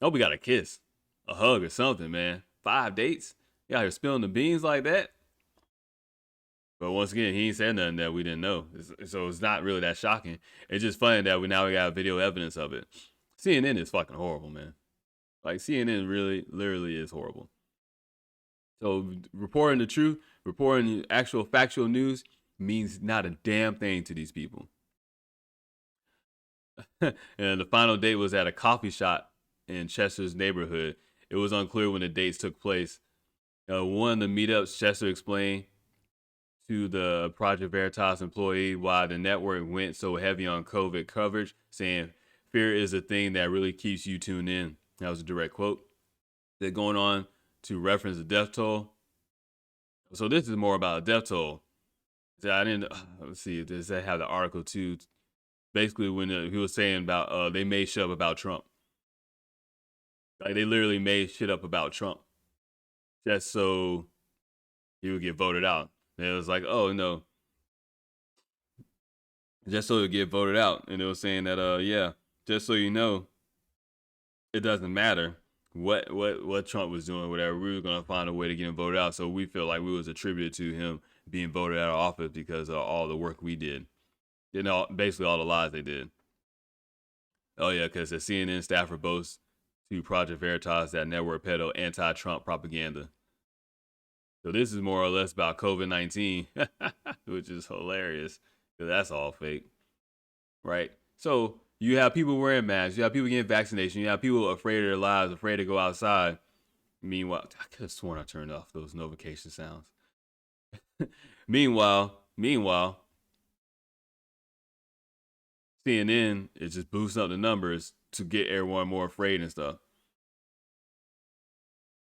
I hope he got a kiss, a hug, or something, man. 5 dates? You out here spilling the beans like that? But once again, he ain't said nothing that we didn't know, so it's not really that shocking. It's just funny that we got video evidence of it. CNN is fucking horrible, man. Like CNN really, literally is horrible. So reporting the truth, reporting actual factual news means not a damn thing to these people. And the final date was at a coffee shop in Chester's neighborhood. It was unclear when the dates took place. One of the meetups, Chester explained to the Project Veritas employee why the network went so heavy on COVID coverage, saying, "Fear is the thing that really keeps you tuned in." That was a direct quote. They're going on to reference the death toll. So this is more about a death toll. I didn't, let's see, does that have the article too? Basically, when he was saying about, they made shit up about Trump. Like, they literally made shit up about Trump just so he would get voted out. And it was like, oh, no. Just so he would get voted out. And it was saying that, yeah, just so you know, it doesn't matter what Trump was doing, whatever. We were going to find a way to get him voted out. So we feel like we was attributed to him being voted out of office because of all the work we did. You know, basically all the lies they did. Oh, yeah, because the CNN staffer boasts to Project Veritas that network peddle anti-Trump propaganda. So this is more or less about COVID-19, which is hilarious because that's all fake, right? So you have people wearing masks, you have people getting vaccinations, you have people afraid of their lives, afraid to go outside. Meanwhile, I could have sworn I turned off those notification sounds. Meanwhile, CNN is just boosting up the numbers to get everyone more afraid and stuff.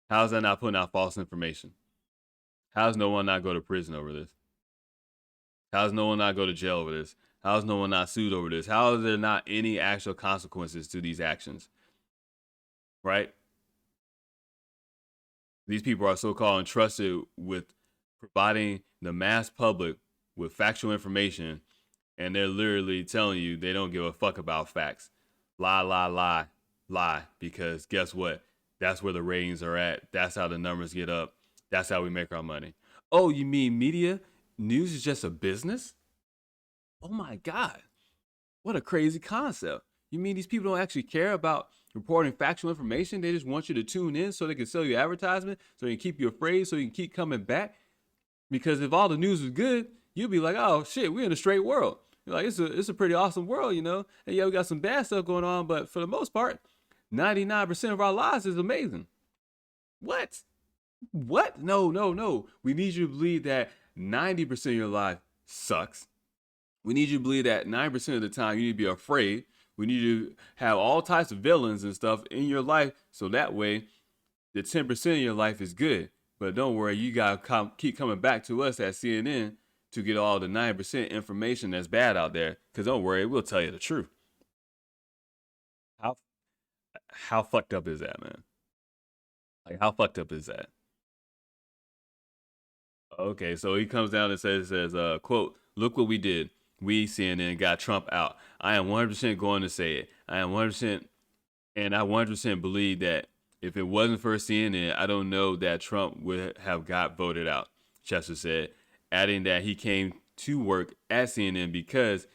How's that not putting out false information? How's no one not go to prison over this? How's no one not go to jail over this? How's no one not sued over this? How is there not any actual consequences to these actions? Right? These people are so-called entrusted with providing the mass public with factual information, and they're literally telling you they don't give a fuck about facts. Lie, lie, lie, lie. Because guess what? That's where the ratings are at. That's how the numbers get up. That's how we make our money. Oh, you mean media? News is just a business? Oh my God. What a crazy concept. You mean these people don't actually care about reporting factual information? They just want you to tune in so they can sell you advertisement, so they can keep you afraid, so you can keep coming back? Because if all the news is good, you'll be like, oh shit, we're in a straight world. You're like, it's a pretty awesome world, you know? And yeah, we got some bad stuff going on, but for the most part, 99% of our lives is amazing. What? What? No. We need you to believe that 90% of your life sucks. We need you to believe that 9% of the time you need to be afraid. We need you to have all types of villains and stuff in your life so that way the 10% of your life is good. But don't worry, you got to keep coming back to us at CNN to get all the 9% information that's bad out there. Because don't worry, we'll tell you the truth. How fucked up is that, man? Like, how fucked up is that? Okay, so he comes down and says, quote, "Look what we did. We, CNN, got Trump out. I am 100% going to say it. I 100% believe that if it wasn't for CNN, I don't know that Trump would have got voted out," Chester said, adding that he came to work at CNN because,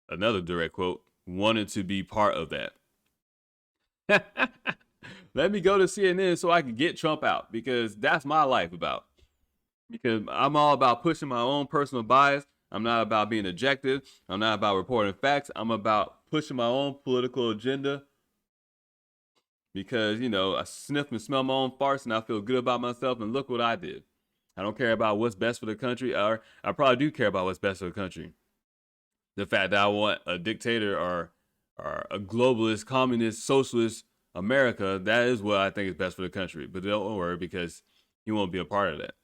another direct quote, "wanted to be part of that." Let me go to CNN so I can get Trump out because that's my life about. Because I'm all about pushing my own personal bias. I'm not about being objective. I'm not about reporting facts. I'm about pushing my own political agenda because, you know, I sniff and smell my own farts and I feel good about myself, and look what I did. I don't care about what's best for the country, or I probably do care about what's best for the country. The fact that I want a dictator or a globalist, communist, socialist America, that is what I think is best for the country. But don't worry, because you won't be a part of that.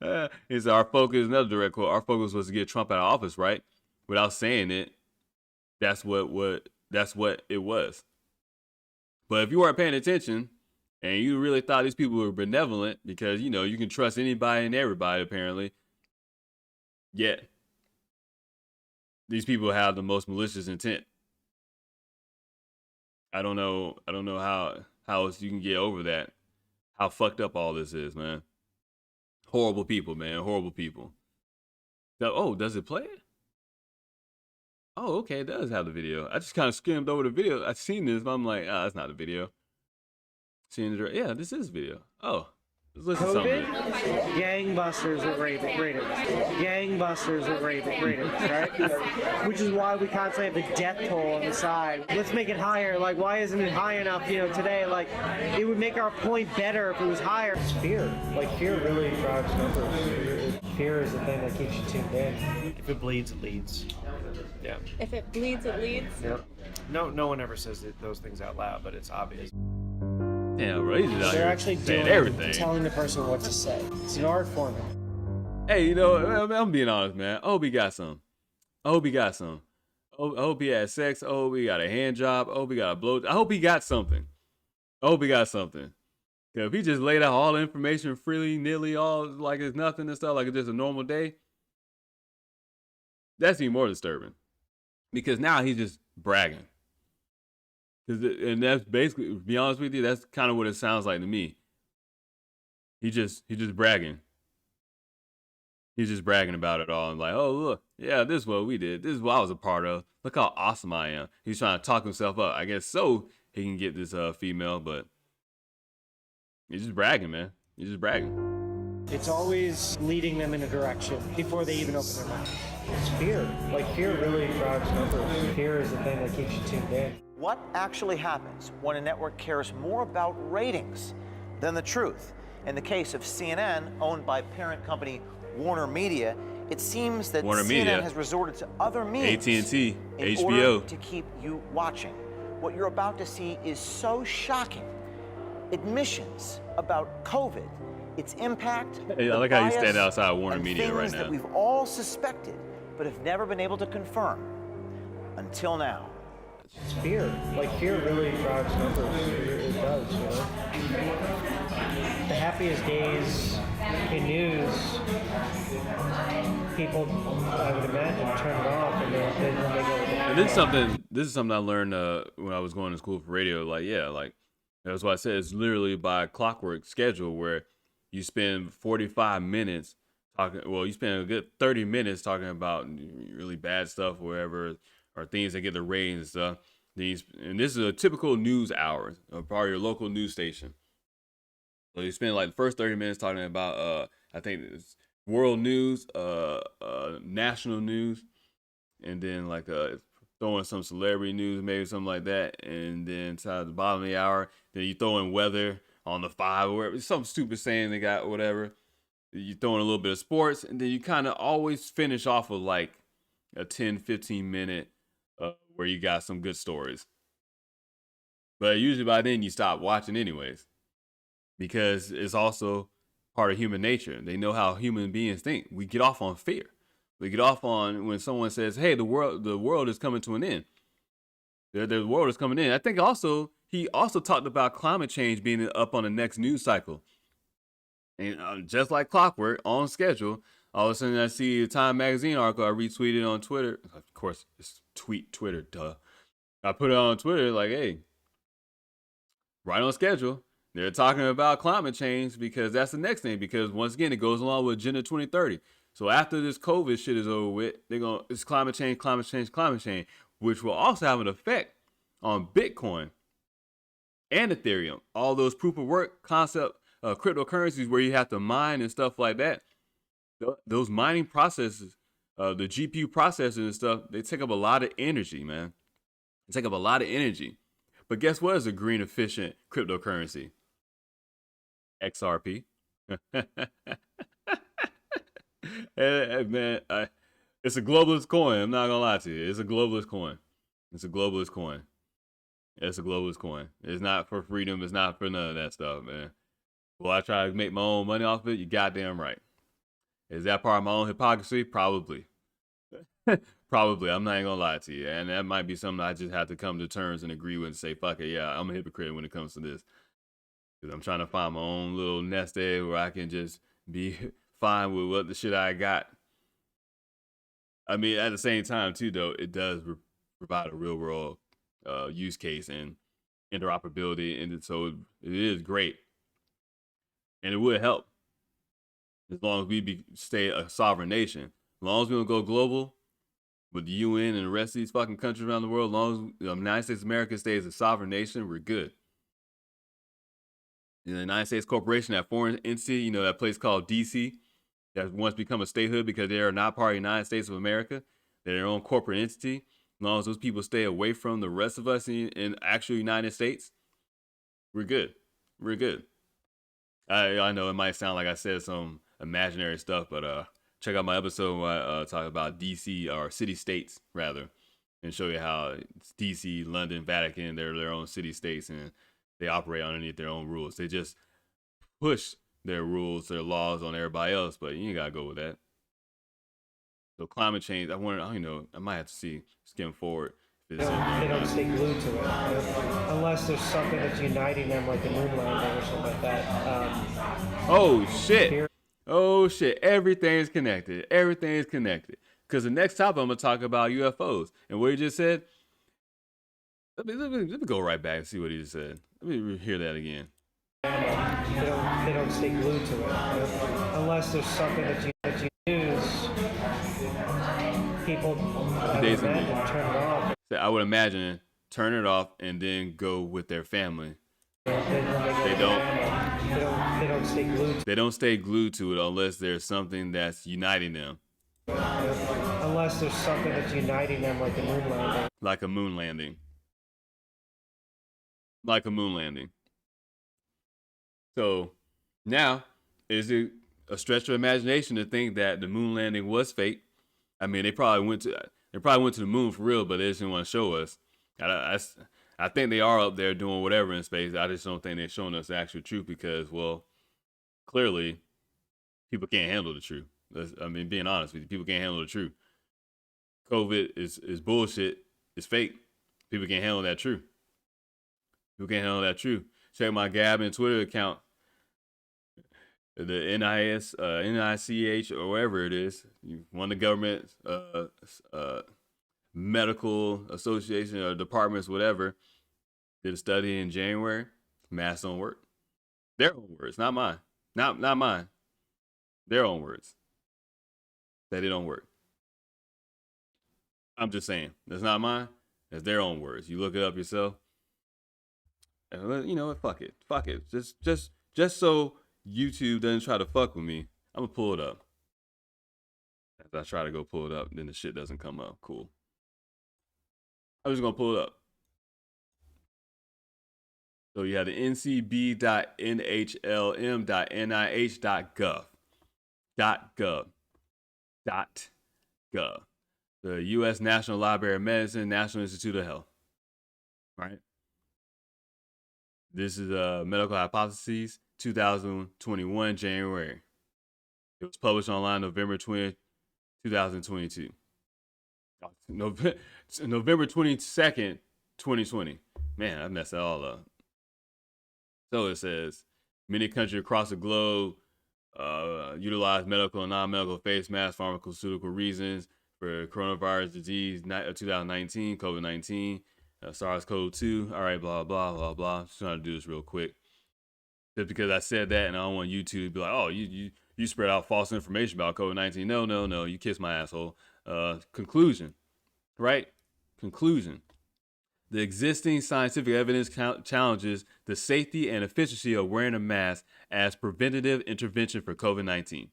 He said our focus, another direct quote, our focus was to get Trump out of office, right? Without saying it, that's what it was. But if you weren't paying attention and you really thought these people were benevolent because, you can trust anybody and everybody apparently, yet these people have the most malicious intent. I don't know how else you can get over that. How fucked up all this is, man. Horrible people, man. Horrible people. So, oh, does it play it? Oh, okay, it does have the video. I just kind of skimmed over the video. I've seen this, but I'm like, that's not the video. Seeing the yeah, this is video. Oh, let's listen to something. Gangbusters with ratings. Gangbusters with ratings, right? Which is why we constantly have the death toll on the side. Let's make it higher. Like, why isn't it high enough, today? Like, it would make our point better if it was higher. It's fear. Like, fear really drives numbers. Fear is the thing that keeps you tuned in. If it bleeds, it leads. Yeah. If it bleeds, it leads? Yeah. No one ever says those things out loud, but it's obvious. Yeah, right. They're actually doing everything. Telling the person what to say. It's an art form. Hey, I'm being honest, man. I hope he got some. I hope he had sex. I hope he got a hand job. I hope he got a blow. I hope he got something. If he just laid out all the information freely, nilly, all like it's nothing and stuff, like it's just a normal day, that's even more disturbing. Because now he's just bragging. And that's basically, to be honest with you, that's kind of what it sounds like to me. He's just bragging. He's just bragging about it all and like, oh, look, yeah, this is what we did. This is what I was a part of. Look how awesome I am. He's trying to talk himself up. I guess so he can get this female, but he's just bragging, man. He's just bragging. It's always leading them in a direction before they even open their mouth. It's fear. Like, fear really drives numbers. Fear is the thing that keeps you tuned in. What actually happens when a network cares more about ratings than the truth? In the case of CNN, owned by parent company Warner Media, it seems that CNN has resorted to other means AT&T, in HBO order to keep you watching. What you're about to see is so shocking. Admissions about COVID, its impact, hey, I like how you stand outside Warner Media right now. That we've all suspected, but have never been able to confirm until now. It's fear. Like, fear really drives numbers. It does, The happiest days in news, people, I would imagine, turn it off and then they go with it. And this is something I learned when I was going to school for radio. Like, yeah, like that's what I said. It's literally by clockwork schedule where you spend 45 minutes talking. Well, you spend a good 30 minutes talking about really bad stuff, or whatever, or things that get the ratings and stuff. And this is a typical news hour, probably your local news station. So you spend like the first 30 minutes talking about, I think it's world news, national news, and then like throwing some celebrity news, maybe something like that. And then to the bottom of the hour, then you throw in weather on the 5 or whatever, some stupid saying they got, whatever. You throw in a little bit of sports, and then you kind of always finish off with like a 10, 15 minute where you got some good stories. But usually by then you stop watching anyways, because it's also part of human nature. They know how human beings think. We get off on fear. We get off on when someone says, hey, the world is coming to an end. The world is coming in. I think he also talked about climate change being up on the next news cycle. And just like clockwork, on schedule, all of a sudden I see a Time Magazine article I retweeted on Twitter. Of course, it's Twitter, duh. I put it on Twitter like, hey, right on schedule. They're talking about climate change because that's the next thing. Because once again, it goes along with Agenda 2030. So after this COVID shit is over with, it's climate change, which will also have an effect on Bitcoin and Ethereum. All those proof of work concept cryptocurrencies where you have to mine and stuff like that. Those mining processes, the GPU processors and stuff, they take up a lot of energy, man. They take up a lot of energy. But guess what is a green efficient cryptocurrency? XRP. Hey, man, it's a globalist coin. I'm not gonna lie to you. It's a globalist coin. It's a globalist coin. It's not for freedom. It's not for none of that stuff, man. Will I try to make my own money off of it? You goddamn right. Is that part of my own hypocrisy? Probably. Probably. I'm not even gonna lie to you. And that might be something I just have to come to terms and agree with and say, fuck it, yeah, I'm a hypocrite when it comes to this. Because I'm trying to find my own little nest egg where I can just be fine with what the shit I got. I mean, at the same time, too, though, it does provide a real world use case and interoperability. And so it is great. And it would help as long as we stay a sovereign nation. As long as we don't go global with the UN and the rest of these fucking countries around the world, as long as the United States of America stays a sovereign nation, we're good. The United States Corporation, that foreign entity, that place called DC, that once become a statehood because they are not part of the United States of America, they're their own corporate entity. As long as those people stay away from the rest of us in actual United States, we're good. We're good. I know it might sound like I said some imaginary stuff, but check out my episode where I talk about DC, or city-states, rather, and show you how DC, London, Vatican, they're their own city-states, and they operate underneath their own rules. They just push their rules, their laws on everybody else, but you ain't gotta go with that. So climate change, I might have to skim forward. They don't stay glued to it, unless there's something that's uniting them, like the moon landing or something like that. Oh shit! Everything's connected. Everything's connected. Because the next topic I'm gonna talk about UFOs, and what he just said. Let me go right back and see what he just said. Let me hear that again. They don't stay glued to it, unless there's something that you use. People, turn it off. I would imagine turn it off and then go with their family. They don't stay glued. They don't stay glued to it unless there's something that's uniting them. Unless there's something that's uniting them, like a moon landing. Like a moon landing. Like a moon landing. So now, is it a stretch of imagination to think that the moon landing was fake? I mean, they probably went to the moon for real, but they just didn't want to show us. I think they are up there doing whatever in space. I just don't think they're showing us the actual truth because, well, clearly, people can't handle the truth. Being honest with you, people can't handle the truth. COVID is bullshit. It's fake. People can't handle that truth. People can't handle that truth. Check my Gab and Twitter account. The NICH, or wherever it is, one of the government medical association or departments, whatever, did a study in January. Masks don't work. Their own words, not mine. Not mine. Their own words. That it don't work. I'm just saying. That's not mine. That's their own words. You look it up yourself. And you know what? Fuck it. Fuck it. Just so YouTube doesn't try to fuck with me, I'm gonna pull it up. As I try to go pull it up, then the shit doesn't come up. Cool. I'm just gonna pull it up. So you have the ncb.nhl.nih.gov. The U.S. National Library of Medicine, National Institute of Health. Right? This is Medical Hypotheses, 2021, January. It was published online November 20th, 2022. November 22nd, 2020. Man, I messed that all up. So it says, many countries across the globe utilize medical and non-medical face masks, pharmaceutical reasons for coronavirus disease 2019, COVID-19, SARS-CoV-2. All right, blah, blah, blah, blah. Just trying to do this real quick. Just because I said that and I don't want YouTube to be like, oh, you spread out false information about COVID-19. No, you kiss my asshole. Conclusion, right? Conclusion. The existing scientific evidence challenges the safety and efficiency of wearing a mask as preventative intervention for COVID-19.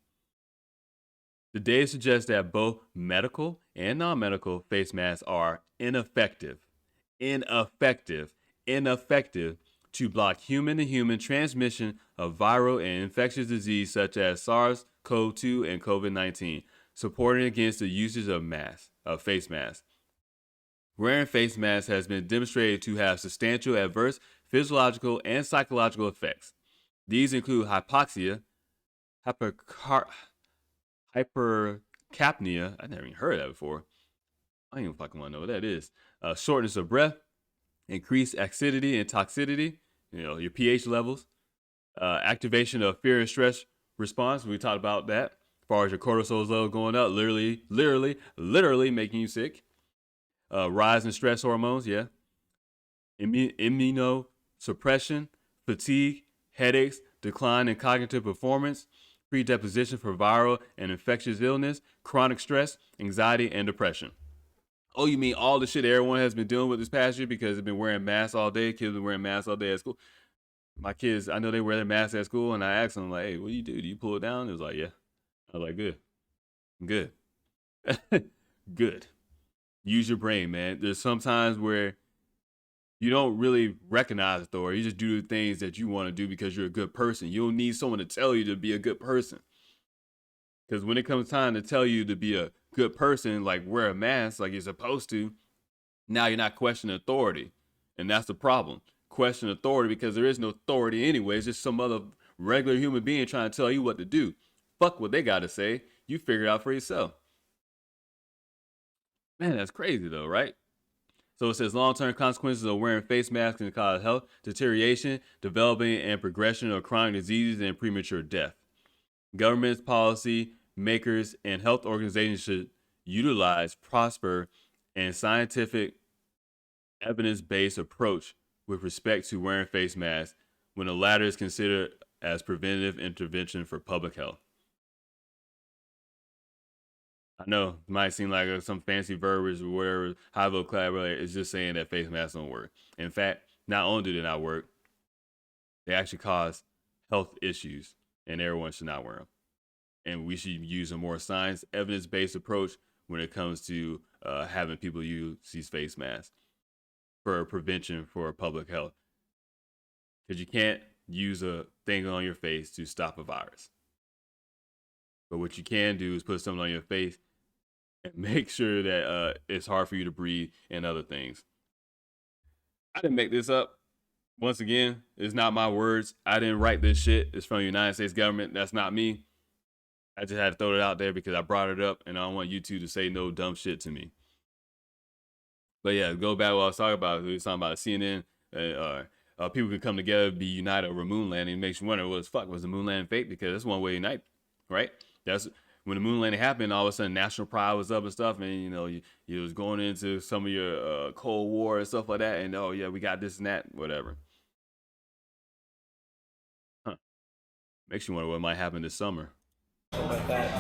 The data suggests that both medical and non-medical face masks are ineffective to block human-to-human transmission of viral and infectious disease such as SARS-CoV-2 and COVID-19, supporting against the usage of face masks. Wearing face masks has been demonstrated to have substantial adverse physiological and psychological effects. These include hypoxia, hypercapnia. I never even heard of that before. I don't even fucking want to know what that is. Shortness of breath, increased acidity and toxicity, your pH levels, activation of fear and stress response. We talked about that. As far as your cortisol level going up, literally making you sick. Rise in stress hormones, yeah. Immunosuppression, fatigue, headaches, decline in cognitive performance, predisposition for viral and infectious illness, chronic stress, anxiety, and depression. Oh, you mean all the shit everyone has been dealing with this past year because they've been wearing masks all day? Kids been wearing masks all day at school. My kids, I know they wear their masks at school, and I asked them, like, hey, what do you do? Do you pull it down? It was like, yeah. I was like, good. Good. Use your brain, man. There's some times where you don't really recognize authority. You just do the things that you want to do because you're a good person. You don't need someone to tell you to be a good person. Because when it comes time to tell you to be a good person, like wear a mask like you're supposed to, now you're not questioning authority. And that's the problem. Question authority because there is no authority anyway. It's just some other regular human being trying to tell you what to do. Fuck what they got to say. You figure it out for yourself. Man, that's crazy though, right? So it says long-term consequences of wearing face masks can cause health deterioration, developing and progression of chronic diseases, and premature death. Governments, policy makers, and health organizations should utilize proper and scientific evidence-based approach with respect to wearing face masks when the latter is considered as preventative intervention for public health. I know it might seem like some fancy verbiage or whatever, high vocabulary. It's just saying that face masks don't work. In fact, not only do they not work, they actually cause health issues, and everyone should not wear them. And we should use a more science, evidence-based approach when it comes to having people use these face masks for prevention for public health. Because you can't use a thing on your face to stop a virus. But what you can do is put something on your face and make sure that it's hard for you to breathe and other things. I didn't make this up. Once again, it's not my words. I didn't write this shit. It's from the United States government. That's not me. I just had to throw it out there because I brought it up and I don't want you two to say no dumb shit to me. But yeah, go back to what I was talking about. We were talking about CNN. People can come together, be united over moon landing. It makes you wonder, was the moon landing fake? Because that's one way to unite, right? That's when the moon landing happened. All of a sudden, national pride was up and stuff, and you was going into some of your Cold War and stuff like that. And oh yeah, we got this and that, whatever. Huh? Makes you wonder what might happen this summer. Like that.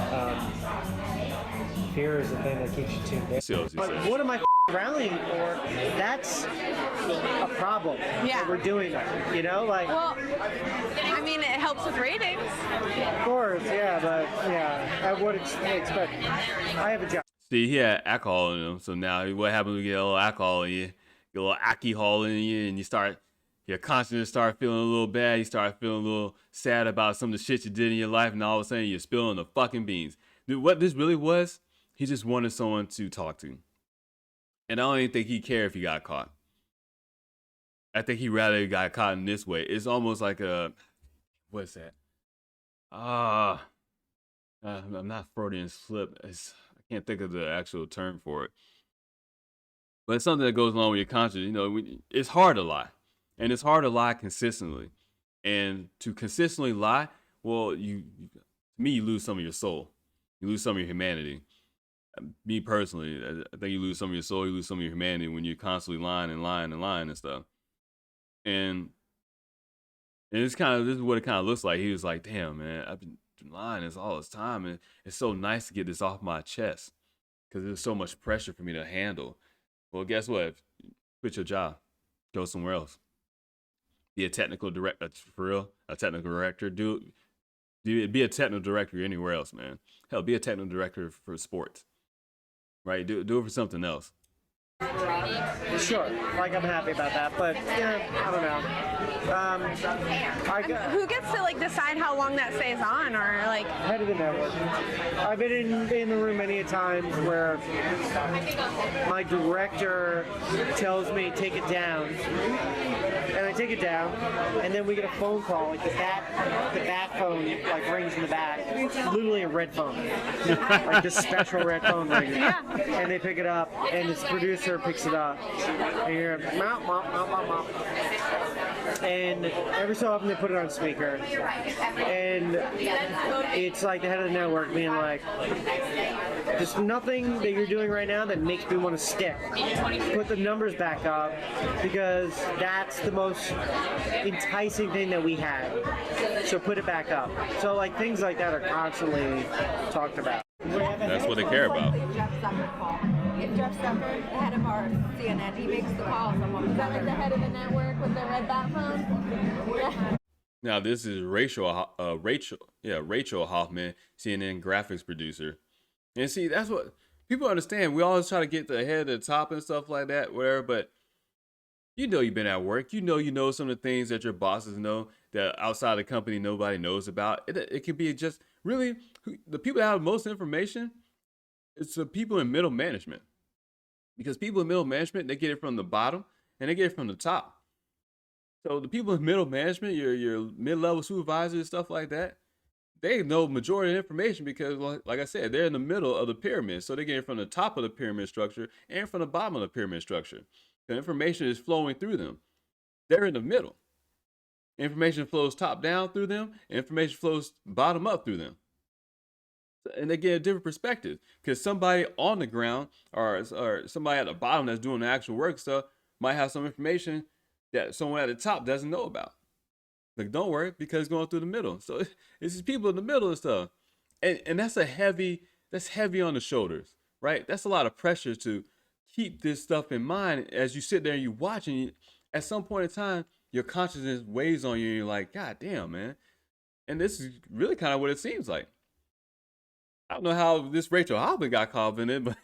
Fear is the thing that keeps you tuned in. But what am I rallying for? That's a problem. Yeah. That we're doing that. Well, I mean, it helps with ratings. Of course, yeah, but yeah, I would expect. I have a job. See, he had alcohol in him, so now what happens when you get a little alcohol in you, get a little alcohol in you, and your conscience start feeling a little bad. You start feeling a little sad about some of the shit you did in your life, and all of a sudden you're spilling the fucking beans. Dude, what this really was, he just wanted someone to talk to. And I don't even think he cared if he got caught. I think he rather got caught in this way. It's almost like what's that? I'm not Freudian slip. I can't think of the actual term for it. But it's something that goes along with your conscience. It's hard to lie. And it's hard to lie consistently. And to consistently lie, well, to me, you lose some of your soul. You lose some of your humanity. Me personally, I think you lose some of your soul, you lose some of your humanity when you're constantly lying and stuff. And this is what it kind of looks like. He was like, damn, man, I've been lying this all this time. And it's so nice to get this off my chest because there's so much pressure for me to handle. Well, guess what? Quit your job. Go somewhere else. Be a technical director, for real. A technical director. Be a technical director anywhere else, man. Hell, be a technical director for sports. Right? Do it for something else. Sure, I'm happy about that, but I don't know. Who gets to decide how long that stays on, or head of the network. I've been in the room many a times where my director tells me take it down, and I take it down, and then we get a phone call, like the bat phone like rings in the back, literally a red phone, like this special red phone rings, and they pick it up, and this producer picks it up, and you're mop, mop, mop, mop, mop. And every so often they put it on speaker, and it's like the head of the network being like, there's nothing that you're doing right now that makes me want to stick. Put the numbers back up, because that's the most enticing thing that we have. So put it back up. So like things like that are constantly talked about. That's what they care about. If Jeff Zucker, the head of our CNN, he makes the call, someone is that like the head of the network with the red bat phone? Yeah. Now this is Rachel Hoffman, CNN graphics producer. And see, that's what people understand. We always try to get the head at the top and stuff like that, whatever, but you know you've been at work. You know some of the things that your bosses know that outside the company nobody knows about. It can be just really the people that have most information. It's the people in middle management, because people in middle management, they get it from the bottom and they get it from the top. So the people in middle management, your mid-level supervisors, stuff like that, they know majority of information because, like I said, they're in the middle of the pyramid. So they get it from the top of the pyramid structure and from the bottom of the pyramid structure. The information is flowing through them. They're in the middle. Information flows top down through them. Information flows bottom up through them. And they get a different perspective, because somebody on the ground or somebody at the bottom that's doing the actual work stuff might have some information that someone at the top doesn't know about. Like, don't worry, because it's going through the middle. So it's these people in the middle and stuff. And that's heavy on the shoulders, right? That's a lot of pressure to keep this stuff in mind as you sit there and you watch, and at some point in time, your consciousness weighs on you and you're like, God damn, man. And this is really kind of what it seems like. I don't know how this Rachel Hoffman got caught in it, but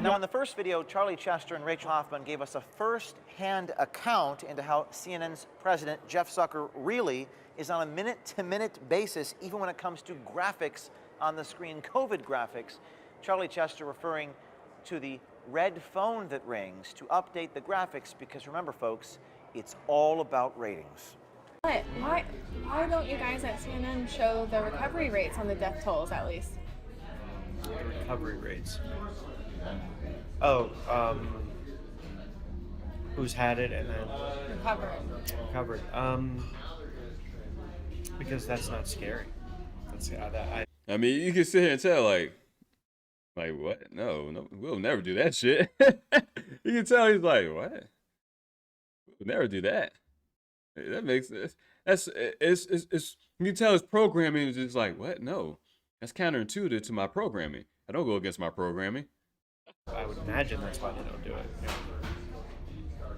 Now, in the first video, Charlie Chester and Rachel Hoffman gave us a first-hand account into how CNN's president, Jeff Zucker, really is on a minute-to-minute basis, even when it comes to graphics on the screen, COVID graphics. Charlie Chester referring to the red phone that rings to update the graphics, because remember, folks, it's all about ratings. But why don't you guys at CNN show the recovery rates on the death tolls at least? The recovery rates. Oh, who's had it and then recovered. Because that's not scary. I mean, you can sit here and tell like what? No, we'll never do that shit. You can tell he's like, what? We'll never do that. That makes sense. It's you can tell his programming is just like, what? No, that's counterintuitive to my programming. I don't go against my programming. I would imagine that's why they don't do it.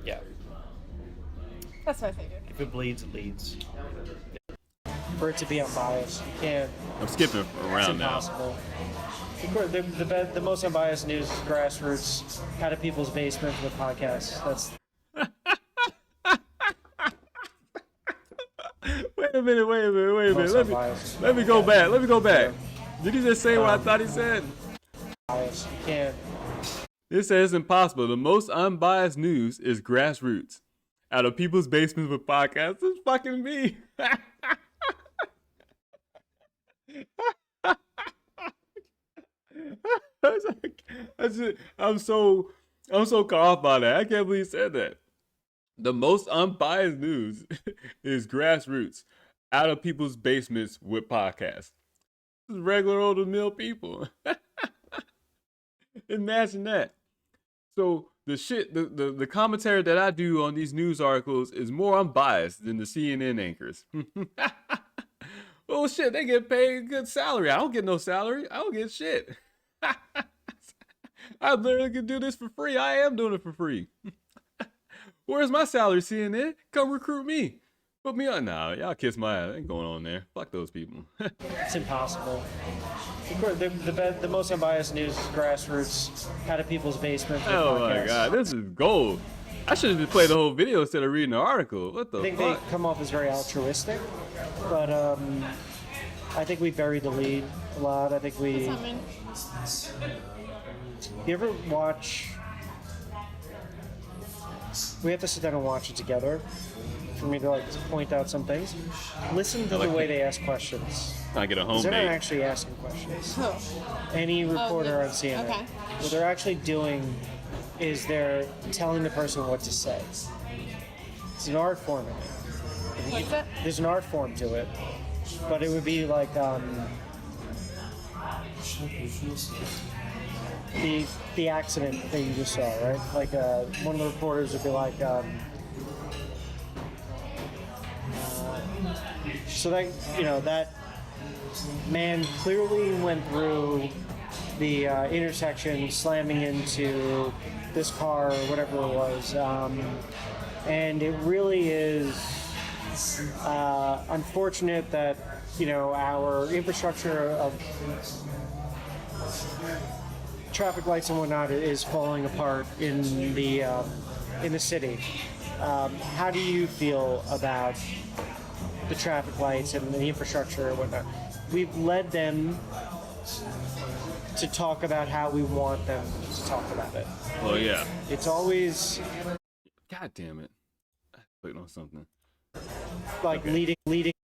Yeah. That's what I figured. If it bleeds, it leads. For it to be unbiased, you can't. I'm skipping around now. It's impossible. The most unbiased news is grassroots, out of people's basements with podcasts. That's. Wait a minute. Let me go back. Did he just say what I thought he said? You can't. It says impossible. The most unbiased news is grassroots, out of people's basements with podcasts. It's fucking me. I'm so caught off by that. I can't believe he said that. The most unbiased news is grassroots, out of people's basements with podcasts. This is regular old mill people. Imagine that. So the commentary that I do on these news articles is more unbiased than the CNN anchors. Oh shit, they get paid a good salary. I don't get no salary. I don't get shit. I literally can do this for free. I am doing it for free. Where's my salary, CNN? Come recruit me. Put me on. Nah, y'all kiss my ass. Ain't going on there. Fuck those people. It's impossible. The most unbiased news is grassroots, out of people's basements. Oh my god, this is gold. I should have just played the whole video instead of reading the article. What the fuck? I think they come off as very altruistic, but I think we buried the lead a lot. I think we. You ever watch We have to sit down and watch it together for me to like point out some things. Listen to the way they ask questions. I get a home They're not date. actually asking questions. Who? Any reporter on CNN. Okay. What they're actually doing is they're telling the person what to say. It's an art form in it. What's it? There's an art form to it, but it would be like the accident that you just saw, right? Like one of the reporters would be like, so that that man clearly went through the intersection, slamming into this car or whatever it was, and it really is unfortunate that our infrastructure of traffic lights and whatnot is falling apart in the city. How do you feel about the traffic lights and the infrastructure and whatnot? We've led them to talk about how we want them to talk about it. Well, yeah. It's always God damn it. I clicked on something. like leading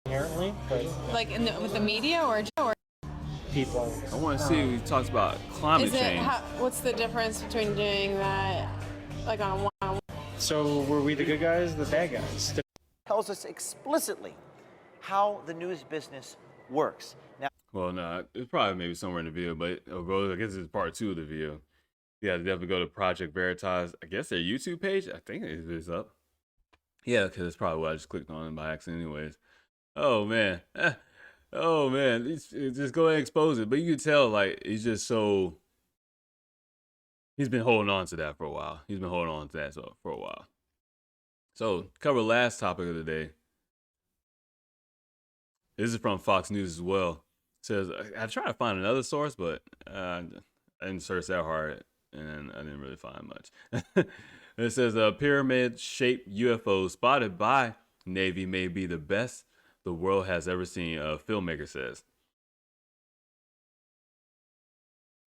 inherently, but Like with the media or people. I want to see if he talks about climate is it? change. What's the difference between doing that like on a one-on-one? So were we the good guys, the bad guys? Tells us explicitly how the news business works. Now, Well, no, it's probably maybe somewhere in the video, but I guess it's part 2 of the video. Yeah, definitely go to Project Veritas. I guess their YouTube page. I think it is up. Yeah, because it's probably what I just clicked on by accident, anyways. Oh man, oh man, just go ahead and expose it. But you can tell, like, he's just so. He's been holding on to that for a while. He's been holding on to that for a while. So, cover last topic of the day. This is from Fox News as well. It says, I tried to find another source, but I didn't search that hard, and I didn't really find much. It says a pyramid-shaped UFO spotted by Navy may be the best the world has ever seen, a filmmaker says.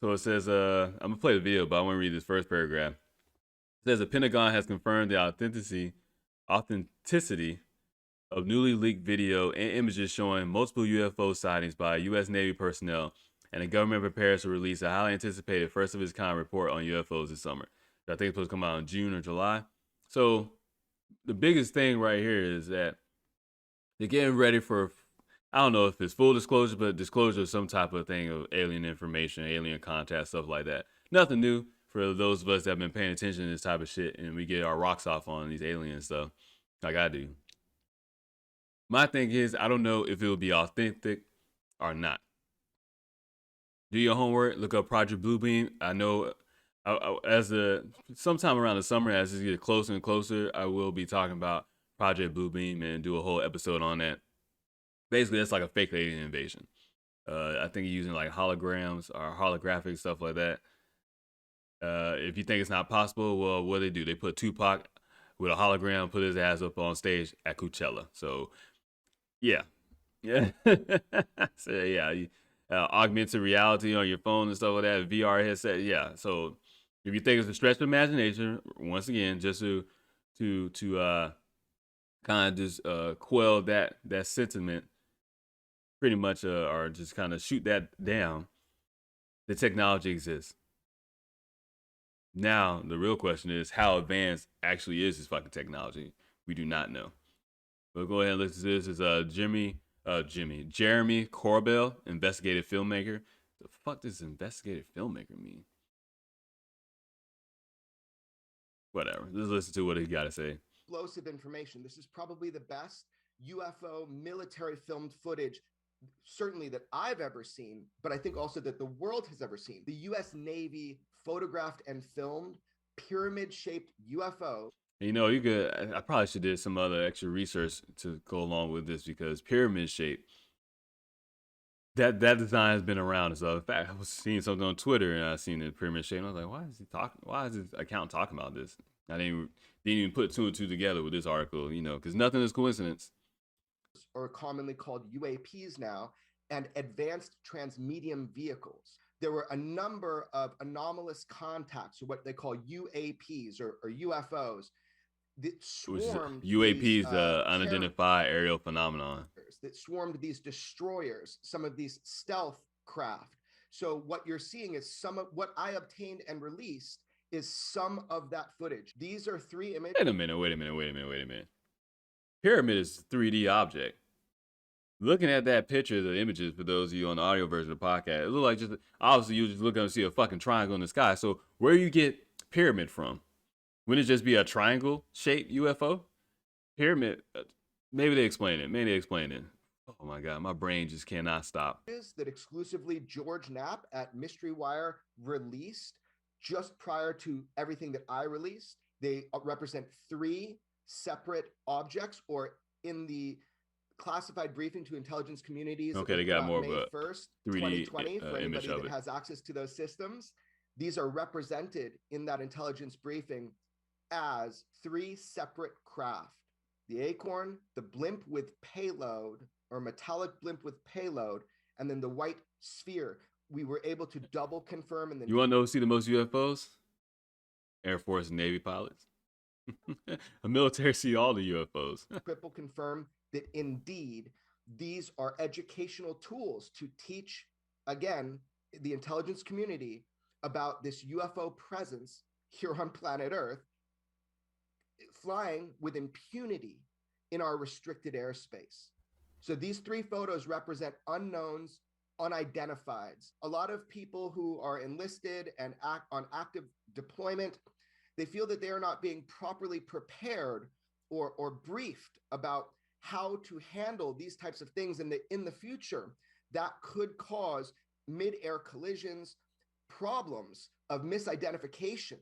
So it says, I'm going to play the video, but I want to read this first paragraph. It says the Pentagon has confirmed the authenticity of newly leaked video and images showing multiple UFO sightings by U.S. Navy personnel, and the government prepares to release a highly anticipated first-of-its-kind report on UFOs this summer. I think it's supposed to come out in June or July. So the biggest thing right here is that they're getting ready for, I don't know if it's full disclosure, but disclosure of some type of thing of alien information, alien contact, stuff like that. Nothing new for those of us that have been paying attention to this type of shit, and we get our rocks off on these alien stuff like I do. My thing is, I don't know if it will be authentic or not. Do your homework, look up Project Bluebeam. I know sometime around the summer, as it gets closer and closer, I will be talking about Project Bluebeam and do a whole episode on that. Basically, that's like a fake alien invasion. I think you're using like holograms or holographic stuff like that. If you think it's not possible, well, what do? They put Tupac with a hologram, put his ass up on stage at Coachella. So, yeah. So, yeah. Augmented reality on your phone and stuff like that, VR headset. Yeah. So, if you think it's a stretch of imagination, once again, just to kind of just quell that sentiment, pretty much, or just kind of shoot that down, the technology exists. Now, the real question is, how advanced actually is this fucking technology? We do not know. But go ahead and listen to this. It's Jeremy Corbell, investigative filmmaker. The fuck does investigative filmmaker mean? Whatever. Let's listen to what he got to say. Explosive information. This is probably the best UFO military filmed footage, certainly that I've ever seen, but I think also that the world has ever seen. The U.S. Navy photographed and filmed pyramid-shaped UFO. You know, you could. I probably should do some other extra research to go along with this, because pyramid shape, that design has been around. So in fact, I was seeing something on Twitter and I seen the pyramid shape, and I was like, why is this account talking about this? I didn't even put 2 and 2 together with this article, because nothing is coincidence. Or commonly called UAPs now, and advanced transmedium vehicles. There were a number of anomalous contacts, or what they call UAPs or UFOs, that swarmed UAP is the unidentified aerial phenomenon that swarmed these destroyers, some of these stealth craft. So what you're seeing is some of what I obtained and released is some of that footage. These are 3 images. Wait a minute. Pyramid is a 3D object. Looking at that picture, the images, for those of you on the audio version of the podcast, it look like just, obviously you just look up and see a fucking triangle in the sky. So where you get pyramid from? Wouldn't it just be a triangle shaped UFO? Pyramid, maybe they explain it. Oh my God, my brain just cannot stop. That exclusively George Knapp at Mystery Wire released just prior to everything that I released. They represent 3 separate objects, or in the classified briefing to intelligence communities. Okay, they got more of May a 1st, 3D 2020, for image anybody of that it. has access to those systems. These are represented in that intelligence briefing as 3 separate craft: the Acorn, the blimp with payload, or metallic blimp with payload, and then the white sphere. We were able to double confirm. And then you want to know who see the most UFOs? Air Force and Navy pilots. The military see all the UFOs. Triple confirm that indeed these are educational tools to teach, again, the intelligence community about this UFO presence here on planet Earth, flying with impunity in our restricted airspace. So these 3 photos represent unknowns, unidentifieds. A lot of people who are enlisted and on active deployment, they feel that they are not being properly prepared or briefed about how to handle these types of things in the future that could cause mid-air collisions, problems of misidentification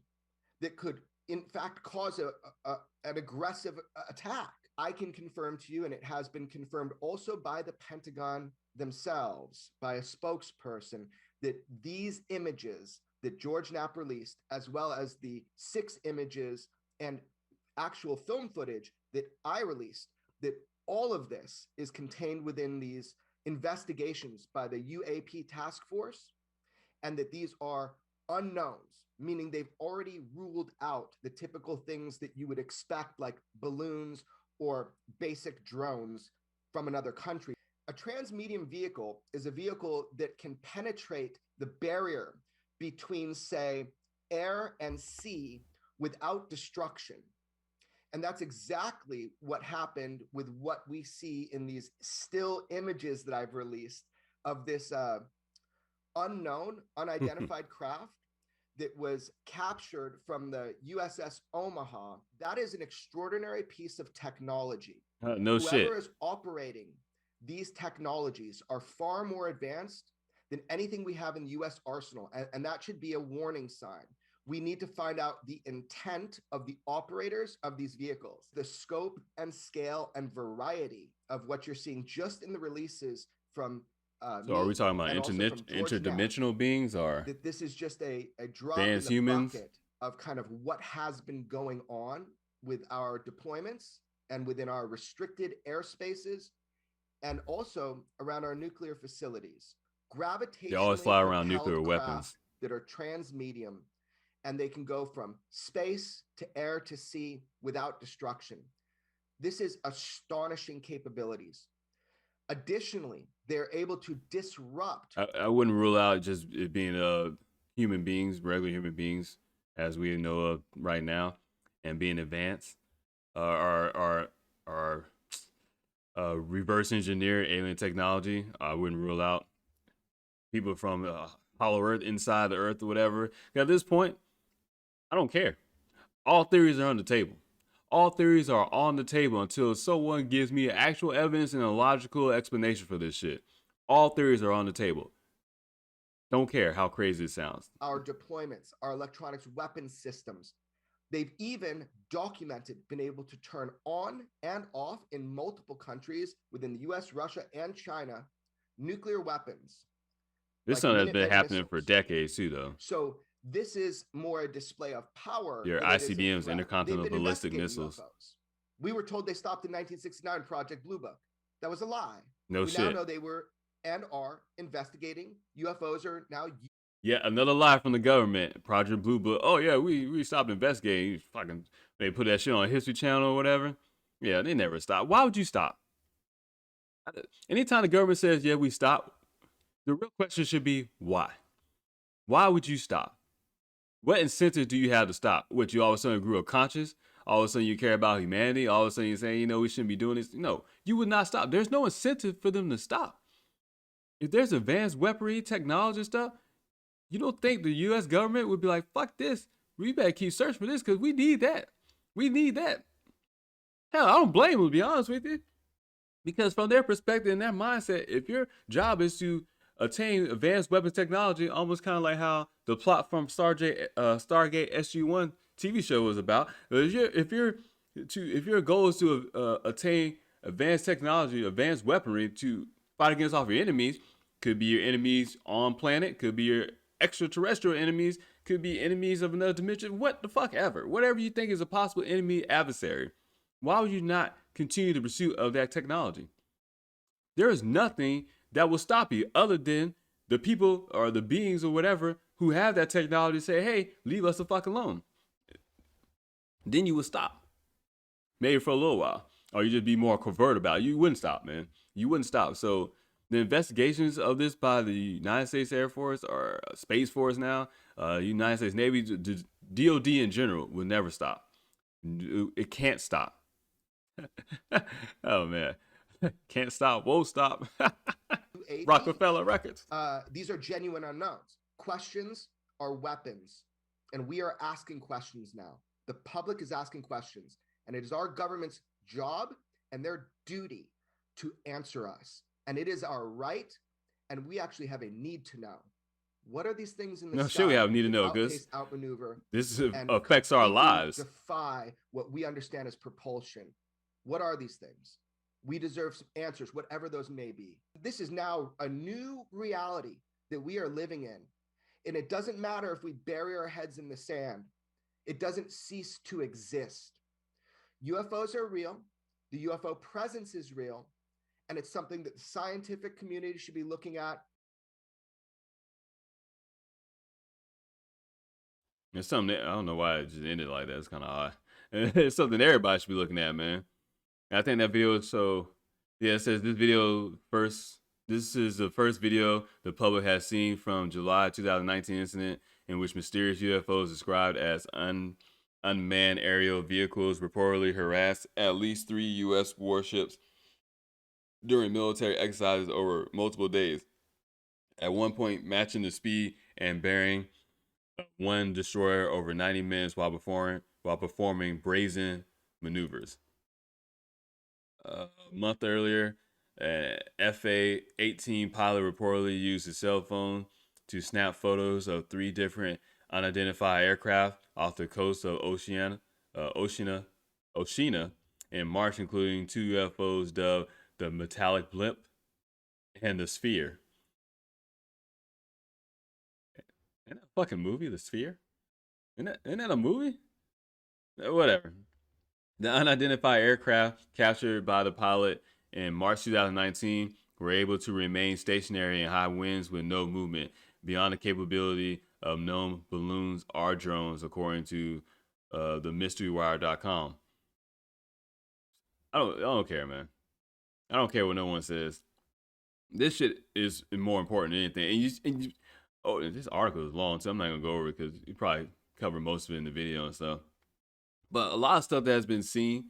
that could in fact cause an aggressive attack. I can confirm to you, and it has been confirmed also by the Pentagon themselves, by a spokesperson, that these images that George Knapp released, as well as the 6 images and actual film footage that I released, that all of this is contained within these investigations by the UAP task force, and that these are unknowns, meaning they've already ruled out the typical things that you would expect, like balloons or basic drones from another country. A transmedium vehicle is a vehicle that can penetrate the barrier between, say, air and sea without destruction. And that's exactly what happened with what we see in these still images that I've released of this unknown, unidentified craft that was captured from the USS Omaha. That is an extraordinary piece of technology. Whoever is operating these technologies are far more advanced than anything we have in the US arsenal. And that should be a warning sign. We need to find out the intent of the operators of these vehicles, the scope and scale and variety of what you're seeing just in the releases from so are we talking about interdimensional beings, or that this is just a drop in the bucket of kind of what has been going on with our deployments and within our restricted airspaces, and also around our nuclear facilities? Gravitationally, they always fly around nuclear weapons that are transmedium, and they can go from space to air to sea without destruction. This is astonishing capabilities. Additionally, they're able to disrupt. I wouldn't rule out just it being human beings, regular human beings, as we know of right now, and being advanced, or reverse engineer alien technology. I wouldn't rule out people from hollow Earth, inside the Earth, or whatever. At this point, I don't care. All theories are on the table. All theories are on the table until someone gives me actual evidence and a logical explanation for this shit. All theories are on the table. Don't care how crazy it sounds. Our deployments, our electronics weapons systems, they've even documented, been able to turn on and off in multiple countries within the US, Russia, and China, nuclear weapons. This is something that's been happening for decades too, though. So this is more a display of power. Your ICBMs, intercontinental ballistic missiles. UFOs. We were told they stopped in 1969 Project Blue Book. That was a lie. No shit. We now know they were and are investigating. UFOs are now Yeah, another lie from the government. Project Blue Book. Oh yeah, we stopped investigating. Fucking, they put that shit on History Channel or whatever. Yeah, they never stop. Why would you stop? Anytime the government says yeah we stop, the real question should be why. Why would you stop? What incentive do you have to stop? What, you all of a sudden grew up conscious? All of a sudden you care about humanity? All of a sudden you're saying, we shouldn't be doing this? No, you would not stop. There's no incentive for them to stop. If there's advanced weaponry, technology and stuff, you don't think the U.S. government would be like, fuck this. We better keep searching for this because we need that. We need that. Hell, I don't blame them, to be honest with you. Because from their perspective and their mindset, if your job is to attain advanced weapons technology, almost kind of like how the plot from Stargate SG-1 TV show was about. If your goal is to attain advanced technology, advanced weaponry to fight against all your enemies, could be your enemies on planet, could be your extraterrestrial enemies, could be enemies of another dimension, what the fuck ever. Whatever you think is a possible enemy adversary. Why would you not continue the pursuit of that technology? There is nothing that will stop you other than the people or the beings or whatever who have that technology say, hey, leave us the fuck alone. Then you would stop. Maybe for a little while. Or you just be more covert about it. You wouldn't stop, man. You wouldn't stop. So the investigations of this by the United States Air Force or Space Force now, United States Navy, the DOD in general will never stop. It can't stop. Oh man, can't stop, won't stop. Rockefeller Records. These are genuine unknowns. Questions are weapons, and we are asking questions now. The public is asking questions, and it is our government's job and their duty to answer us. And it is our right, and we actually have a need to know. What are these things in the sky? No shit, we have need to know because this affects our lives. Defy what we understand as propulsion. What are these things? We deserve some answers, whatever those may be. This is now a new reality that we are living in. And it doesn't matter if we bury our heads in the sand. It doesn't cease to exist. UFOs are real. The UFO presence is real. And it's something that the scientific community should be looking at. It's something that, I don't know why it just ended like that. It's kind of odd. It's something everybody should be looking at, man. I think that video is so, yeah, it says this is the first video the public has seen from July 2019 incident in which mysterious UFOs described as unmanned aerial vehicles reportedly harassed at least 3 U.S. warships during military exercises over multiple days. At one point, matching the speed and bearing one destroyer over 90 minutes while performing brazen maneuvers. A month earlier, FA-18 pilot reportedly used his cell phone to snap photos of 3 different unidentified aircraft off the coast of Oceania in March, including 2 UFOs dubbed the Metallic Blimp and the Sphere. Isn't that a fucking movie, The Sphere? Isn't that a movie? Whatever. The unidentified aircraft captured by the pilot in March 2019 were able to remain stationary in high winds with no movement beyond the capability of known balloons or drones, according to the mysterywire.com. I don't care, man. I don't care what no one says. This shit is more important than anything. And this article is long, so I'm not gonna go over it because you probably covered most of it in the video and stuff. But a lot of stuff that has been seen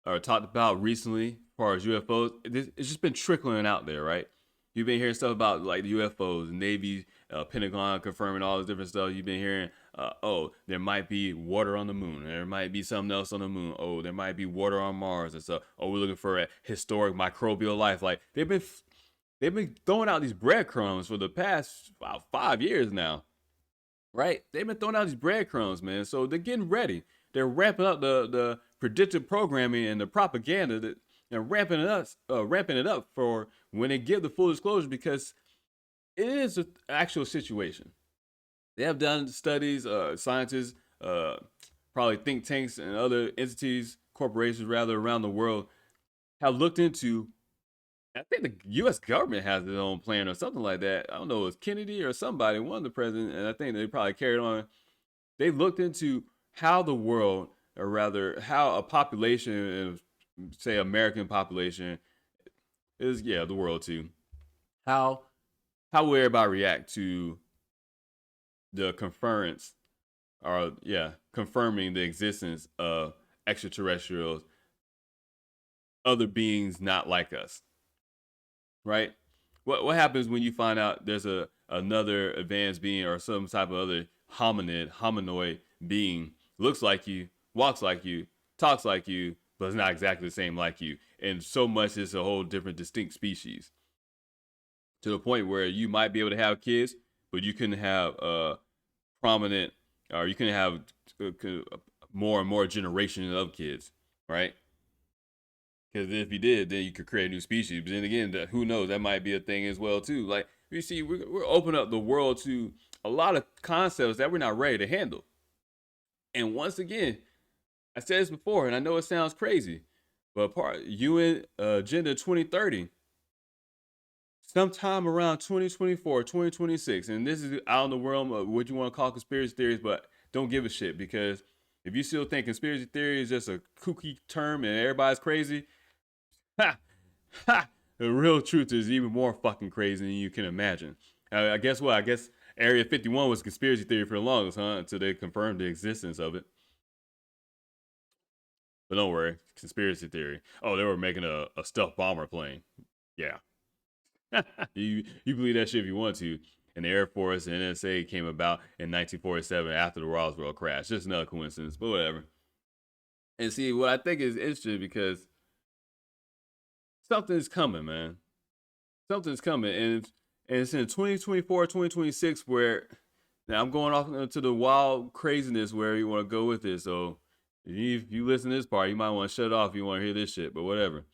or talked about recently, as far as UFOs, it's just been trickling out there, right? You've been hearing stuff about like the UFOs, Navy, Pentagon confirming all this different stuff. You've been hearing, there might be water on the moon. There might be something else on the moon. Oh, there might be water on Mars and stuff. Oh, we're looking for a historic microbial life. Like they've been throwing out these breadcrumbs for the past 5 years now, right? They've been throwing out these breadcrumbs, man. So they're getting ready. They're ramping up the predictive programming and the propaganda that they're ramping it up for when they give the full disclosure, because it is an actual situation. They have done studies, scientists, probably think tanks and other entities, corporations rather, around the world have looked into I think the U.S. government has its own plan or something like that. I don't know, it was Kennedy or somebody, one of the presidents, and I think they probably carried on. They looked into how the world, or rather, how a population, say American population, is the world too. How will everybody react to the conference, or confirming the existence of extraterrestrials, other beings not like us, right? What happens when you find out there's another advanced being or some type of other hominoid being, looks like you, walks like you, talks like you, but it's not exactly the same like you, and so much is a whole different, distinct species, to the point where you might be able to have kids, but you couldn't have prominent, or you couldn't have more and more generations of kids, right? Because if you did, then you could create a new species. But then again, who knows? That might be a thing as well too. Like, you see, we're opening up the world to a lot of concepts that we're not ready to handle. And once again, I said this before, and I know it sounds crazy, but part UN Agenda 2030, sometime around 2024, 2026, and this is out in the realm of what you want to call conspiracy theories, but don't give a shit, because if you still think conspiracy theory is just a kooky term and everybody's crazy, the real truth is even more fucking crazy than you can imagine. I guess what? I guess Area 51 was conspiracy theory for the longest, until they confirmed the existence of it. But don't worry, conspiracy theory. Oh, they were making a stealth bomber plane. Yeah. you believe that shit if you want to. And the Air Force and NSA came about in 1947 after the Roswell crash. Just another coincidence, but whatever. And see, what I think is interesting, because something's coming, man. Something's coming. And it's in 2024, 2026 where, now I'm going off into the wild craziness where you want to go with this. So if you listen to this part, you might want to shut it off if you want to hear this shit, but whatever.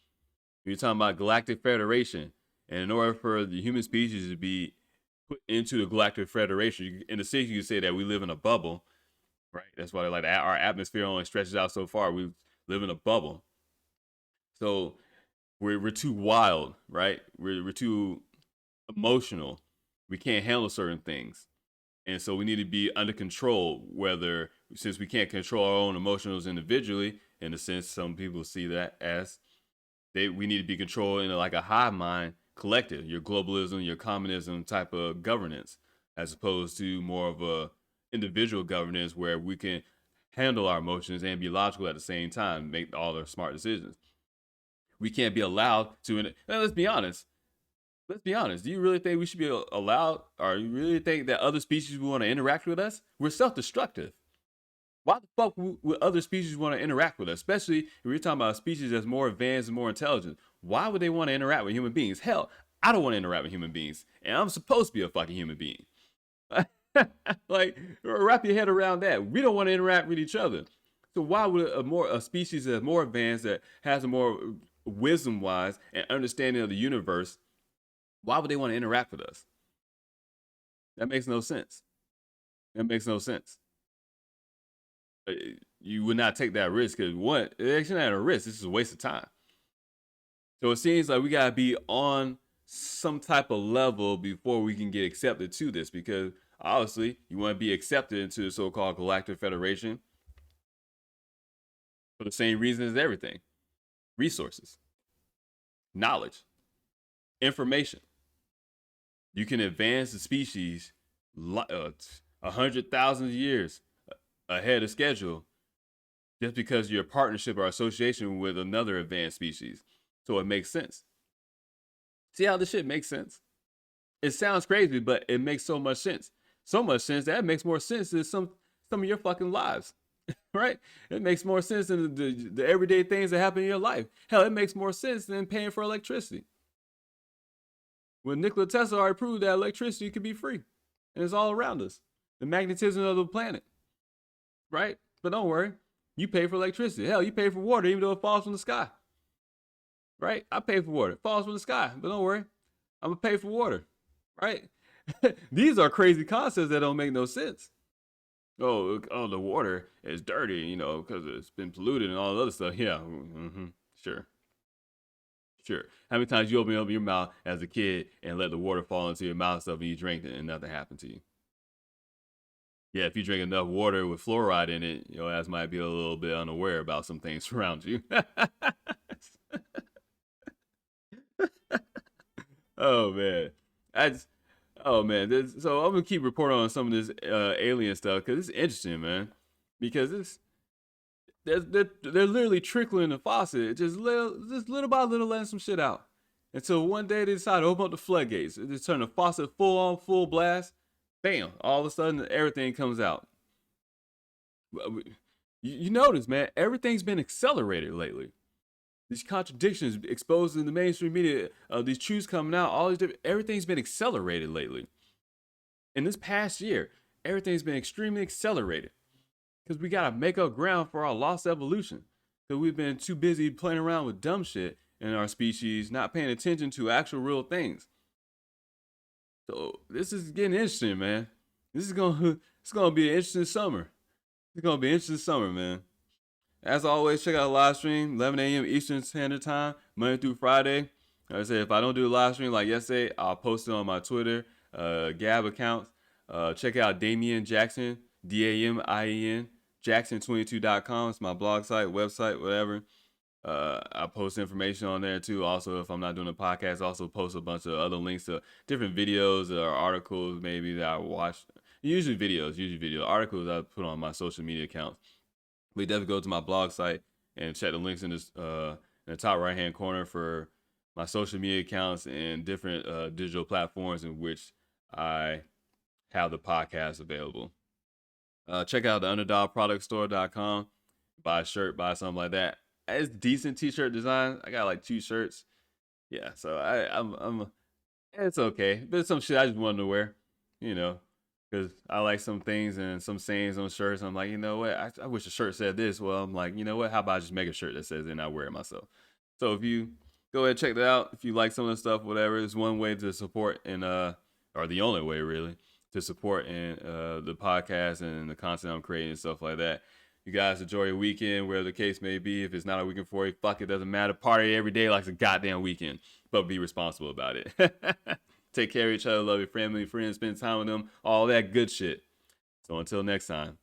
You're talking about Galactic Federation. And in order for the human species to be put into the Galactic Federation, in the sense you could say that we live in a bubble, right? That's why like our atmosphere only stretches out so far. We live in a bubble. So we're too wild, right? We're too emotional. We can't handle certain things. And so we need to be under control, whether, since we can't control our own emotions individually, in a sense, some people see that as we need to be controlled in like a hive mind collective, your globalism, your communism type of governance, as opposed to more of a individual governance where we can handle our emotions and be logical at the same time, make all the smart decisions. We can't be allowed to, now let's be honest. Do you really think we should be allowed, or you really think that other species will want to interact with us? We're self-destructive. Why the fuck would other species want to interact with us? Especially if we're talking about a species that's more advanced and more intelligent. Why would they want to interact with human beings? Hell, I don't want to interact with human beings. And I'm supposed to be a fucking human being. Like, wrap your head around that. We don't want to interact with each other. So why would a species that's more advanced, that has a more wisdom-wise and understanding of the universe, why would they want to interact with us? That makes no sense. You would not take that risk, because one, it's actually not a risk. This is a waste of time. So it seems like we gotta be on some type of level before we can get accepted to this, because obviously you want to be accepted into the so-called Galactic Federation for the same reason as everything: resources, knowledge, information. You can advance the species 100,000 years ahead of schedule just because you're a partnership or association with another advanced species. So it makes sense. See how this shit makes sense? It sounds crazy, but it makes so much sense. So much sense that it makes more sense than some of your fucking lives, right? It makes more sense than the everyday things that happen in your life. Hell, it makes more sense than paying for electricity. When Nikola Tesla already proved that electricity could be free, and it's all around us. The magnetism of the planet, right? But don't worry, you pay for electricity. Hell, you pay for water even though it falls from the sky, right? I pay for water. It falls from the sky, but don't worry, I'm gonna pay for water, right? These are crazy concepts that don't make no sense. Oh, the water is dirty, because it's been polluted and all the other stuff. Yeah, sure. Sure. How many times you open up your mouth as a kid and let the water fall into your mouth stuff and you drink it and nothing happened to you? Yeah, if you drink enough water with fluoride in it, your ass might be a little bit unaware about some things around you. Oh man, I just, oh man. So I'm gonna keep reporting on some of this alien stuff because it's interesting, man. Because they're literally trickling the faucet, just little by little, letting some shit out. Until one day they decide to open up the floodgates. They just turn the faucet full on, full blast. Bam! All of a sudden, everything comes out. You notice, man, everything's been accelerated lately. These contradictions exposed in the mainstream media, these truths coming out, all these different, everything's been accelerated lately. In this past year, everything's been extremely accelerated because we gotta make up ground for our lost evolution. Because we've been too busy playing around with dumb shit in our species, not paying attention to actual real things. So this is getting interesting, man. It's gonna be an interesting summer. It's gonna be an interesting summer, man. As always, check out the live stream, 11 a.m. Eastern Standard Time, Monday through Friday. Like I said, if I don't do a live stream like yesterday, I'll post it on my Twitter, Gab accounts. Check out Damian Jackson, Damien, Jackson22.com. It's my blog site, website, whatever. I post information on there too. Also, if I'm not doing a podcast, I also post a bunch of other links to different videos or articles maybe that I watched. Usually videos. Articles I put on my social media accounts. But definitely go to my blog site and check the links in the top right hand corner for my social media accounts and different digital platforms in which I have the podcast available. Check out the UnderdogProductStore.com. Buy a shirt, buy something like that. It's decent t-shirt design. I got like 2 shirts. Yeah, so I'm it's okay. But it's some shit I just wanted to wear, you know, because I like some things and some sayings on shirts. I'm like, you know what? I wish a shirt said this. Well, I'm like, you know what? How about I just make a shirt that says it and I wear it myself? So if you go ahead and check that out, if you like some of the stuff, whatever, it's one way to support and or the only way really to support and the podcast and the content I'm creating and stuff like that. You guys enjoy your weekend, wherever the case may be. If it's not a weekend for you, fuck it, doesn't matter. Party every day like it's a goddamn weekend, but be responsible about it. Take care of each other, love your family, friends, spend time with them, all that good shit. So until next time.